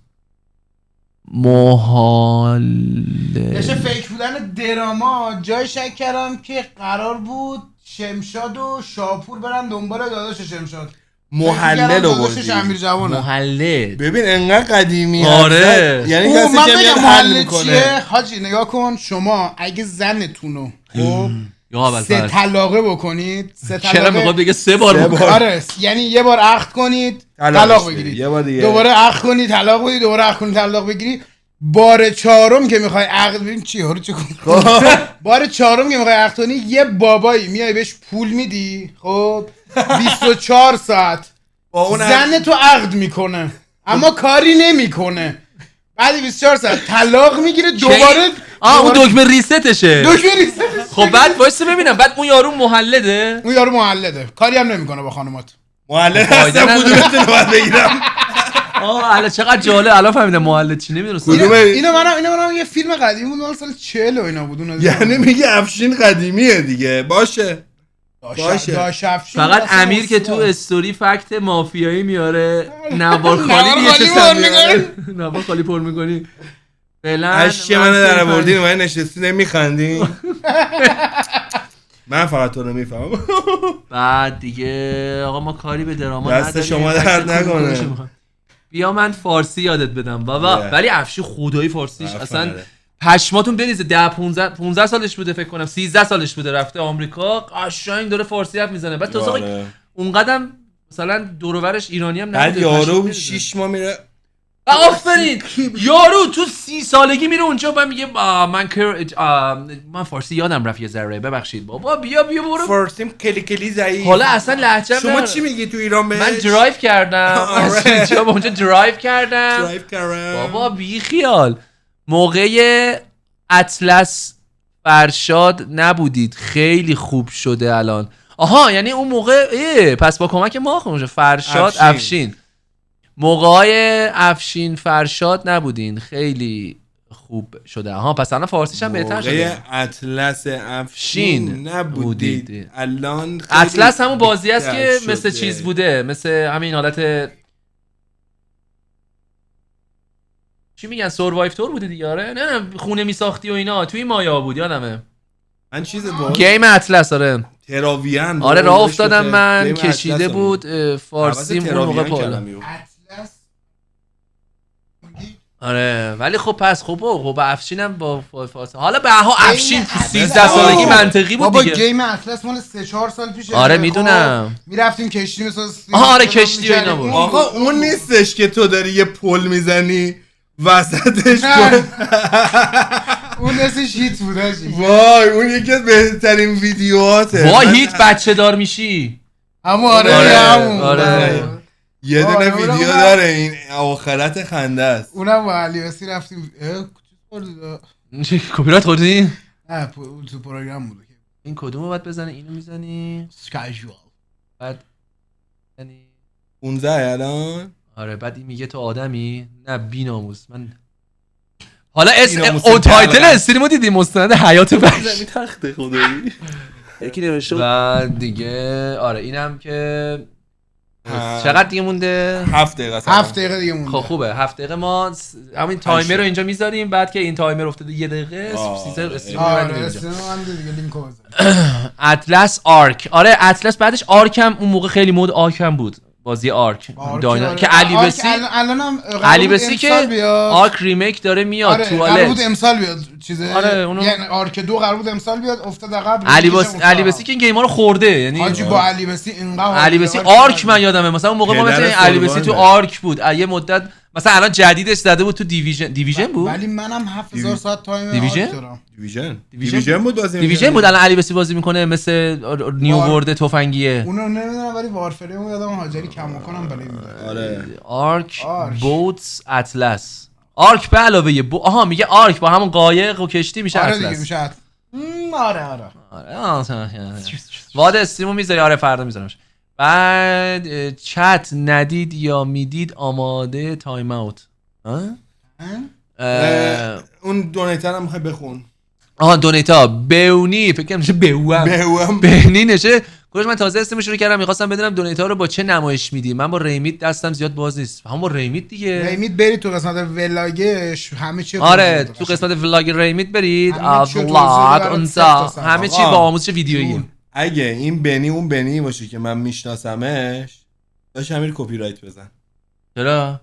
D: داشته فیک بودن دراما جای شک کردم که قرار بود شمشاد و شاپور برن دنبال داداش شمشاد.
E: محلل
D: داداشش امیر
E: آوردی.
D: جوانه.
A: محلت.
E: ببین انقدر قدیمی
A: آره.
E: یعنی
D: او
E: کسی
D: من
E: که میاد
D: بگم
E: حل
D: محل
E: میکنه.
D: چیه حاجی نگاه کن شما اگه زنتونو خب
A: یا اول
D: سه
A: فرض.
D: طلاقه بکنید سه
A: چرا میخواد
D: طلاقه
A: بگه 3 بار بکن؟
D: آره یعنی یه بار عقد کنید
E: طلاقش
D: طلاق
E: بدی.
D: بگیرید
E: یه بار دیگه.
D: دوباره عقد کنید طلاق بدید دوباره عقد کنید طلاق بگیری بار چهارم که میخوای عقد ببین چی رو چه بار چهارم که میخوای عقد کنی یه بابایی میای بهش پول میدی خب 24 ساعت
E: با اون
D: زن تو عقد میکنه اما کاری نمیکنه بعد 24 ساعت طلاق میگیره دوباره
A: اون دکمه ریستشه.
D: دکمه ریست.
A: خب بعد وایس ببینم بعد اون یارو محلده.
D: اون یارو محلده کاری هم نمیکنه با خانومات.
E: محلل
A: فایده
E: هستم
A: نداره.
E: کدومتون رو باید بگیرم.
A: الان چقدر جالب، الان فهمیدم محلد چی نمیدونستم.
E: کدومه؟
D: اینو منم یه فیلم قدیمی بود مال سال 40 و اینا بود اون
E: یعنی میگه افشین قدیمیه دیگه. باشه. باشه.
D: داش افشین
A: فقط
D: اصلا
A: امیر که تو
D: استاد.
A: استوری فکت مافیایی میاره نوار خالی
D: نوار
A: دیگه
D: خالی
A: چه
D: پر
A: میاره. نوار خالی پر میکنی فعلا.
E: اشک منو در آوردین و من نشستی نمیخندی. من فقط تو رو میفهمم.
A: بعد دیگه آقا ما کاری به دراما
E: دست
A: نداریم.
E: شما
A: عکس
E: درد
A: کدوم
E: نکنه.
A: کدومشو می‌خوای؟ بیا من فارسی یادت بدم بابا.
E: بله.
A: ولی افشی خدایی فارسیش اصلا
E: آفرین.
A: پشماتون بریزه. 15 سالش بوده فکر کنم، 13 سالش بوده رفته آمریکا، قشنگ داره فارسی حرف میزنه. بعد تو
E: آره.
A: اون قدم مثلا دور و برش ایرانی هم
E: بعد
A: نبوده.
E: یارو
A: پشمات بریزه.
E: 6 ماه میره.
A: آفرین یارو تو 30 سالگی میره اونجا و میگه من فارسی یادم رفت یه ذره ببخشید بابا بیا برو.
E: فارسیم کلی کلی ضعیف.
A: حالا اصلا لهجه
E: شما چی میگی تو ایران بهش؟
A: من درایو کردم. من اونجا درایو کردم.
E: درایو کردم.
A: بابا بی خیال. موقع اطلس فرشاد نبودید، خیلی خوب شده الان. آها یعنی اون موقع پس با کمک ما خونجا فرشاد افشین. موقعای افشین فرشاد نبودین، خیلی خوب شده. آها پس الان فارسیش هم بهتر شده.
E: موقع اطلس افشین نبودید الان خیلی
A: اطلس همون بازی است که
E: بهتر
A: مثل
E: شده.
A: چیز بوده، مثل همین حالت چی میگن سوروایو تور بوده دیگه. آره نه خونه میساختی و اینا توی مایا بود یادمه.
E: من چیز بود
A: گیم اطلس. آره
E: تراویان.
A: آره راه افتادم من کشیده بود فارسی اون موقع پالا.
D: اطلس
A: آره ولی خب پس خب افشینم با فارسی. حالا به ها افشین تو 13
D: اطلس.
A: سالگی منطقی بود
D: بابا
A: دیگه.
D: گیم اطلس مال 3-4 سال پیشه.
A: آره میدونم.
D: میرفتیم کشتی می‌ساختیم.
A: آره کشتی و اینا بود.
E: آقا اون نیستش که تو داری یه پل میزنی وسطش
D: نه. اون نسش هیت بوده چی.
E: وای اون یکی از بهترین ویدیوهاته.
A: وای هیت بچه دار میشی.
D: اما آره همون.
E: آره. یه دونه
D: آره،
E: ویدیو
D: اونم-
E: داره این آخرت خنده است.
D: اونم با علی بسی رفتیم
A: کپی رایت خوردی؟
D: نه تو پروگرام بود
A: این کدومو باید بزنی؟ اینو میزنی
D: کاژوال.
A: بعد یعنی
E: 15 الان
A: آره بعد این میگه تو آدمی نه بی‌ناموس من حالا
E: بی‌ناموس
A: او تایتل
E: طبعاً.
A: استریمو دیدی مستند حیات وحش
E: زمین تخته خدایی. یکی نوشته
A: بعد دیگه آره اینم که چقدر دیگه مونده
E: 7 دقیقه
D: 7 دقیقه دیگه مونده.
A: خب خوبه 7 دقیقه ما همین تایمر رو اینجا میذاریم بعد که این تایمر افتاده 1 دقیقه سیزر استریم
D: آره
A: می‌بندیم اینجا
D: استریم دیگه لینکو بزن.
A: اطلس آرک آره اطلس بعدش آرکم اون موقع خیلی مود آرکم بود بازی آرک داینا
D: آره.
A: که علی
D: آرک
A: بسی
D: الانم
A: علی بسی که آرک ریمیک داره میاد
D: آره قرار بود
A: توالت
D: امسال بیاد چیزه
A: آره، اونو-
D: یعنی آرک 2 قرار بود امسال بیاد افتاد عقب.
A: علی بسی که این گیما رو خورده یعنی
D: حاجی با علی بسی اینقدر
A: علی بسی آرک من یادمه مثلا اون موقع ما
E: پدر
A: مثلا علی بسی تو
E: سلطانه.
A: آرک بود یه مدت مثلا الان جدیدش زده بود تو دیویژن بود
D: ولی منم 7000 ساعت تایم
A: دیویژن؟
D: آرک دارم.
E: دیویژن بود بازی
A: دیویژن بود الان علی بسی بازی میکنه مثل نیو ورد تفنگیه
D: اونو نمیدونم ولی وارفریم یادم هاجری کم کنم برای میداد.
E: آره
A: آرک
D: آرک.
A: بوتس اطلس آرک به علاوه آها میگه آرک با همون قایق و کشتی میشه
D: آره دیگه
A: اطلس
D: میشه آره
A: واد استریمو میذاری آره فردا میذارمش بعد چت ندید یا میدید آماده تایم اوت
E: اون دونیتر هم میخوای بخون.
A: آها دونیتا بهونی فکر کنم میشه
E: بهوام
A: بهنی نشه کلش من تازه استریمو شروع کردم میخواستم بدونم دونیتا رو با چه نمایش میدی من با ریمیت دستم زیاد باز نیست هم با ریمیت دیگه
D: ریمیت برید تو قسمت ولاگش همه چی
A: آره تو قسمت ولاگ ریمیت برید
D: همه چی رو توضیح
A: ولاگ
D: دادم،
A: اونجا
D: سفت و
A: همه
D: سخت.
A: چی با آموزش ویدیویی
E: اگه این بنی اون بنی باشه که من میشناسمش داشت همین کپی رایت بزن.
A: چرا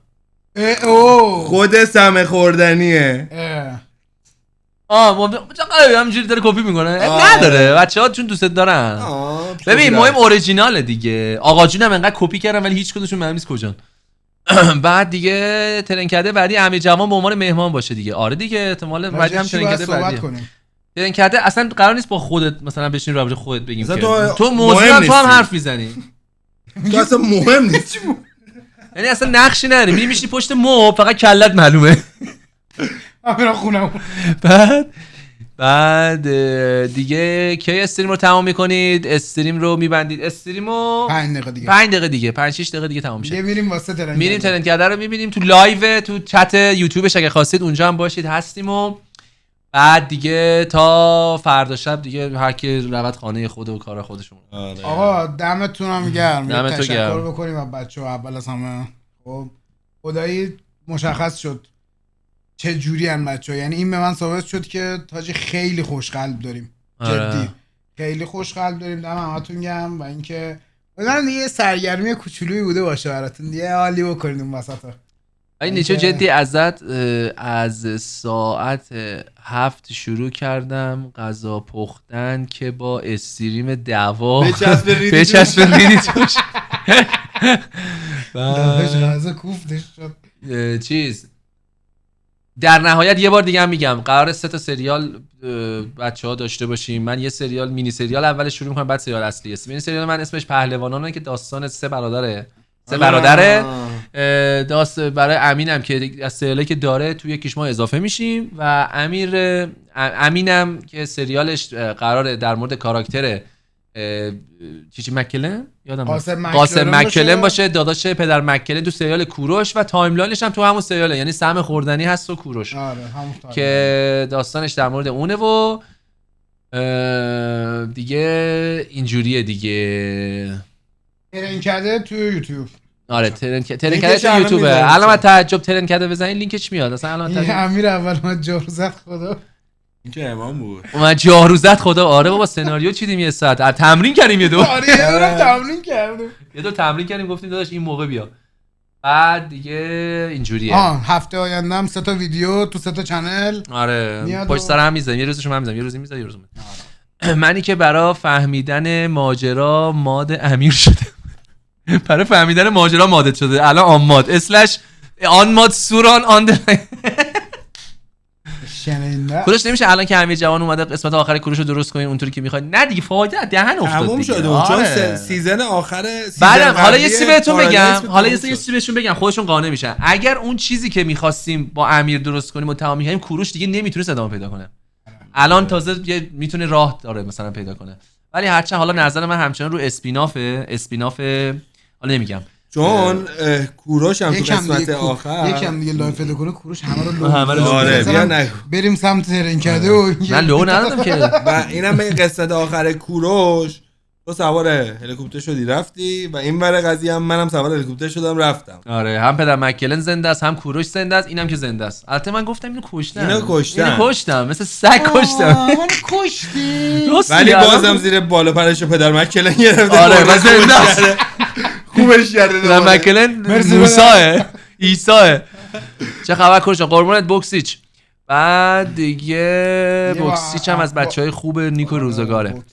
D: اوه
E: خود سمه خوردنیه.
A: همینجوری داره کپی میکنه
E: آره.
A: نداره بچه‌ها چون دوست دارن ببین مهم اورجیناله دیگه آقا جونم انقدر کپی کردم ولی هیچ کدومشون معلوم نیست کجان بعد دیگه ترنکده بعدی امیر جوان به عنوان مهمان باشه دیگه آره دیگه احتمال بعدی هم ترنکده بعدی ترنکده اصلا قرار نیست با خودت مثلا بشین رو خودت بگیم که تو موضوع تو هم حرف میزنی
E: تو اصلا مهم نیست
A: یعنی اصلا نقشی نداری میشی پشت مو فقط کلت معلومه
D: همین خونم.
A: بعد دیگه کی استریم رو تمام میکنید استریم رو میبندید استریمو
D: 5 دقیقه دیگه
A: 5 دقیقه دیگه 5 6 دقیقه دیگه تمام میشه
D: دیگه میریم واسه ترند
A: میریم ترند کرده رو میبینیم تو لایو تو چت یوتیوبش اگه خواستید اونجا هم باشید هستیم و بعد دیگه تا فردا شب دیگه هر کی رود خانه خود و کار خودشون.
D: آقا دمتون هم گرم.
A: دمتون
D: تشکر
A: گرم.
D: بکنیم از بچه‌ها اول از همه. خب خدایی مشخص شد چه جوری ان بچه‌ها، یعنی این به من ثابت شد که تاج خیلی خوشقلب داریم.
A: آره.
D: جدی خیلی خوشقلب داریم. دم همتون گرم و اینکه امیدوارم دیگه یه سرگرمی کوچولویی بوده باشه براتون دیگه حالی بکنید اون وسطا.
A: این نیچه جدی ازت از ساعت 7 شروع کردم غذا پختن که با استریم دعوا بچسب ریدی توش
D: غذا کوفتش شد.
A: چیز در نهایت یه بار دیگه هم میگم قرار 3 تا سریال بچه‌ها داشته باشیم. من یه سریال مینی سریال اولش شروع می‌کنم بعد سریال اصلی است. مینی سریال من اسمش پهلوانانه که داستان 3 برادره. 3 برادره داست برای امینم که از سریالی که داره توی یکیش ما اضافه میشیم و امینم که سریالش قراره در مورد کاراکتر چیچی مکلن یادم قاسم مکلن باشه داداش پدر مکلن تو سریال کوروش و تایملاینش هم تو همون سریاله، یعنی سم خوردنی هست و کوروش.
D: آره
A: که داستانش در مورد اونه و دیگه اینجوریه دیگه.
D: ترن کرده تو یوتیوب.
A: آره ترن کرده تو یوتیوبه. الان من تعجب ترن کرده بزنین لینکش میاد. اصلا الان
D: امیر اول ما جارو زد خدا.
E: این که امام بود.
A: من جارو زد خدا. آره بابا سناریو چیدیم یه ساعت. تمرین کردیم یه دو.
D: آره یه دور تمرین کردیم.
A: یه دور تمرین کردیم گفتیم داداش این موقع بیا. بعد دیگه اینجوریه.
D: هفته آینده هم 3 تا ویدیو تو 3 تا چنل.
A: آره پشت سر هم میذاریم. یه روزشو من میذارم، یه روزی میذارم، یه روزی منی که برای فهمیدن ماجرا ماد امیر شده. برای فهمیدن ماجرا مادت شده. الان آن ماد اسلش آن ماد سوران آن
D: شنیدم.
A: کوروش نمیشه الان که امیر جوان اومده قسمت آخر کوروش رو درست کنین اونطوری که میخواید. نه دیگه فایده دهن افتاد
E: تموم
A: دیگه.
E: شده
A: آره.
E: چون سیزن آخر
A: بعدم حالا یه چیزی بهتون
E: پارادایس
A: بگم، حالا یه
E: تموم
A: چیزی بهشون بگم خودشون قانع میشن. اگر اون چیزی که می‌خواستیم با امیر درست کنیم و تمام می‌کردیم کوروش دیگه نمیتونه ادامه پیدا کنه. الان تازه میتونه راه داره مثلا پیدا کنه. ولی هرچند حالا نظر من همچنان رو اسپیناف حالا نمیگم
E: چون کوروش هم تو
D: یکم
E: قسمت
D: دیگه
E: آخر
D: یکم دیگه لایف پیدا کنه کوروش همه رو
E: آره بیا نگو.
D: بریم سمت ترین کرده و
A: من لو ندادم که.
E: و اینم به قسمت آخر کوروش تو سوار هلیکوپتر شدی رفتی و این ور قضیه هم منم سوار هلیکوپتر شدم رفتم.
A: آره هم پدر مکلن زنده است هم کوروش زنده است اینم که زنده است. البته من گفتم اینو کشتم. اینو کشتم مثل سگ کشتم.
D: من کشتی.
E: ولی بازم زیر بالا پرش پدر مکلن گرفته.
A: آره و زنده است.
E: خوبش کرده.
A: پدر مکلن موساه عیساه. چه خبر کوروش قربونت بوکسیچ. بعد دیگه بوکسیچ هم از بچهای خوب نیکو روزگاره.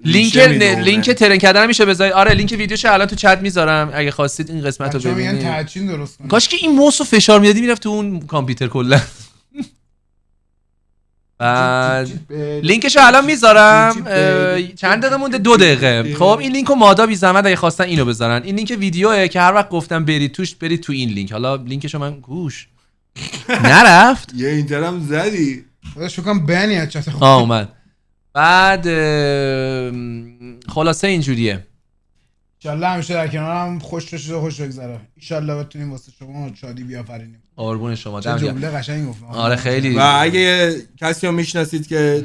A: لینک ترن کردن میشه بذارید. آره لینک ویدیوشو الان تو چت میذارم اگه خواستید این قسمت رو ببینید.
D: تحچین درست کنید.
A: کاش که این موس رو فشار میدادی میرفت تو اون کامپیوتر کلا. بعد لینکشو الان میذارم. چند دقیقه مونده 2 دقیقه. خب این لینکو مادا بی زحمت اگه خواستن اینو بذارن. این لینک ویدیوئه که هر وقت گفتم برید توش برید تو این لینک. حالا لینکشو من گوش نرفت.
E: یه اینترم زدی.
D: خودش فکرم بنی از چت خوب.
A: اومد. بعد خلاصه اینجوریه.
D: ان شاءالله همیشه در کنارم خوش بگذره. ان شاءالله بتونیم واسه شما شادی بیافرینیم.
A: قربون شما.
D: چه جمله قشنگ گفتم.
A: آره خیلی.
E: و اگه کسی رو میشناسید که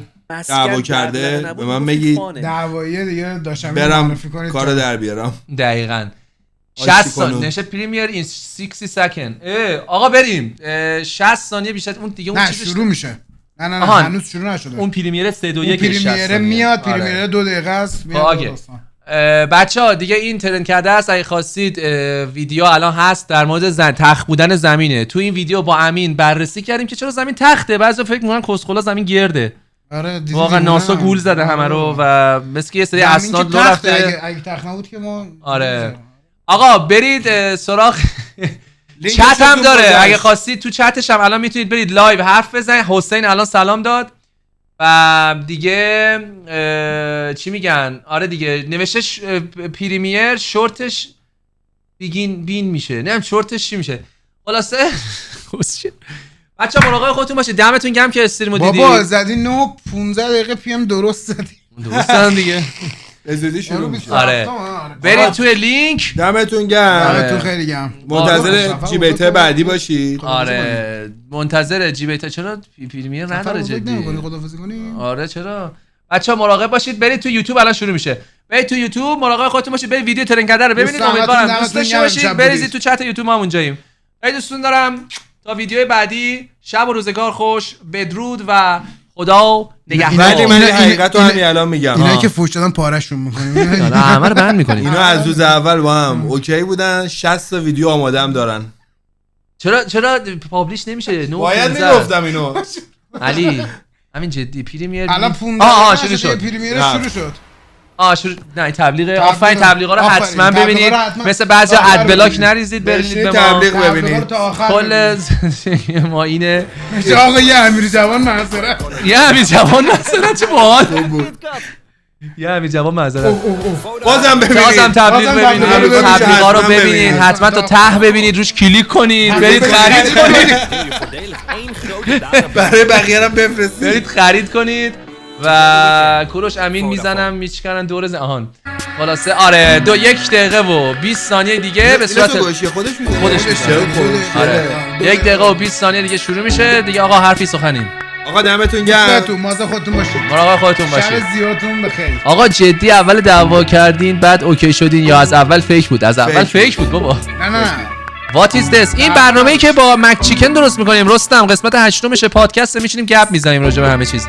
E: دعوا کرده به من بگید
D: دعوایی دیگه داشتم
E: برم کارو در بیارم.
A: دقیقاً 60 ثانیه نشه پریمیر این 60 سکند. آقا بریم 60 ثانیه بیشتر اون دیگه اون چیزش
D: شروع میشه. نه هنوز شروع نشده.
A: اون پریمیر 3 2 1
D: پریمیر میاد. پریمیر 2 دقیقه است.
A: بچه‌ها دیگه این ترند کرده است. اگه خواستید ویدیو الان هست در مورد تخت بودن زمینه. تو این ویدیو با امین بررسی کردیم که چرا زمین تخته. بعضی فکر می‌کنن کسخلا زمین گرده.
D: آره
A: واقعا ناسا گول زده همه رو و مثل یه سری اسناد لو رفته.
D: اگه تخت نبود که ما
A: آره آقا برید سراغ چت هم داره. اگه خواستید تو چتش هم الان میتونید برید لایو حرف بزنید. حسین الان سلام داد و دیگه چی میگن. آره دیگه نوشتش پریمیر شورتش بین میشه. نمیدونم شورتش چی میشه. خلاصه بچه‌ها مراقب خودتون باشید. دمتون گرم که استریمو دیدید.
D: بابا زدی 9 15 دقیقه پی ام درست زدی.
A: درستن دیگه.
E: ازدی شروع میشه.
A: آره برید توی لینک.
E: دمتون گرم.
D: دمتون خیلی گرم.
E: منتظر جی بیت بعدی باشید.
A: آره منتظر جی بیت. چرا پریمیر نداره جدی؟
D: خدافظی کنیم.
A: آره چرا بچه‌ها مراقب باشید. برید تو یوتیوب الان شروع میشه. برید تو یوتیوب مراقب خودتون باشید. برید ویدیو ترند کرده رو ببینید. امیدوارم دوست داشته باشید. بریزید تو چت یوتیوب ما اونجاییم. خیلی دوستون دارم. تا ویدیو بعدی شب و روزگار خوش. بدرود و خدا نگهدار.
E: ولی من حقیقتو همین الان میگم.
D: اینا که فوش دادن پارهشون میکنیم.
A: نه همه رو بند میکنیم.
E: اینا از روز اول با هم اوکی بودن. 60 تا ویدیو آماده هم دارن.
A: چرا پابلیش نمیشه؟
E: باید میگفتم اینو.
A: علی همین جدی پریمیر
D: الان 15
A: شروع شد.
D: پریمیر شروع شد.
A: شروع نه تبلیغ آفرین تبلیغا رو حتما ببینید. مثل بعضی اد بلاک نریزید برید به ما
E: تبلیغ ببینید.
A: کل ما اینه.
D: آقا یه امیر جوان معذرت.
A: یه امیر جوان معذرت چه باحال بود. یه امیر جوان معذرت.
E: بازم ببینید.
A: بازم تبلیغ ببینید. تبلیغا رو ببینید. حتما تا ته ببینید. روش کلیک کنید. برید خرید کنید.
E: برای بقیه هم بفرستید.
A: برید خرید کنید. و کوروش امین میزنم میچکنن دور آهان. خلاصه آره 1 دقیقه و 20 ثانیه دیگه به صورت خودش میشه. آره 1 دقیقه و 20 ثانیه دیگه شروع میشه دیگه. آقا حرفی سخنی.
E: آقا دمتون گرم.
D: مواظب خودتون باشید.
A: مراقب خودتون باشید.
D: شب زیادتون بخیر.
A: آقا جدی اول دعوا کردین بعد اوکی شدین یا از اول فیک بود؟ از اول فیک بود بابا.
D: نه
A: What is this؟ این برنامه‌ای که با مک چیکن درست می‌کنیم رستم قسمت 8 میشه پادکست میشینیم گپ میزنیم راجع به همه چیز.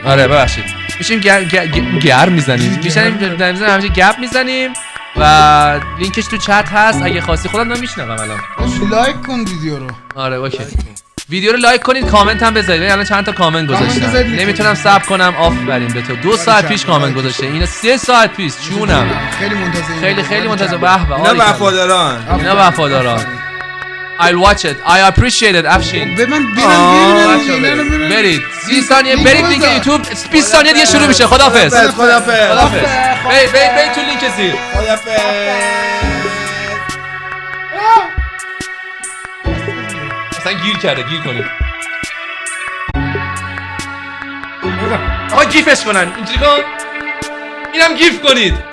A: آره ببخشید میشیم گرم میزنیم همینجوری گپ میزنیم و لینکش تو چت هست اگه خواستی. خودم نمیشنوم الان.
D: لایک کن ویدیو رو.
A: آره اوکی ویدیو رو لایک کنید کامنت هم بذارید. الان چند تا کامنت گذاشتم نمیتونم صبر کنم. آفرین به تو 2 ساعت پیش کامنت گذاشته. اینا 3 ساعت پیش چونم.
D: خیلی منتظر.
A: خیلی منتظر. به به
E: اینا وفاداران.
A: I'll watch it. I appreciate it افشین.
D: به من بیرون
A: برید 30 ثانیه برید لینک یوتیوب 20 ثانیه دیگه شروع میشه. خداحافظ.
E: خدافظ.
A: برید تو لینک زیر. اصلا گیر کرده گیر کنید. آقا گیفش کنن اینجوری کن. اینم گیف کنید.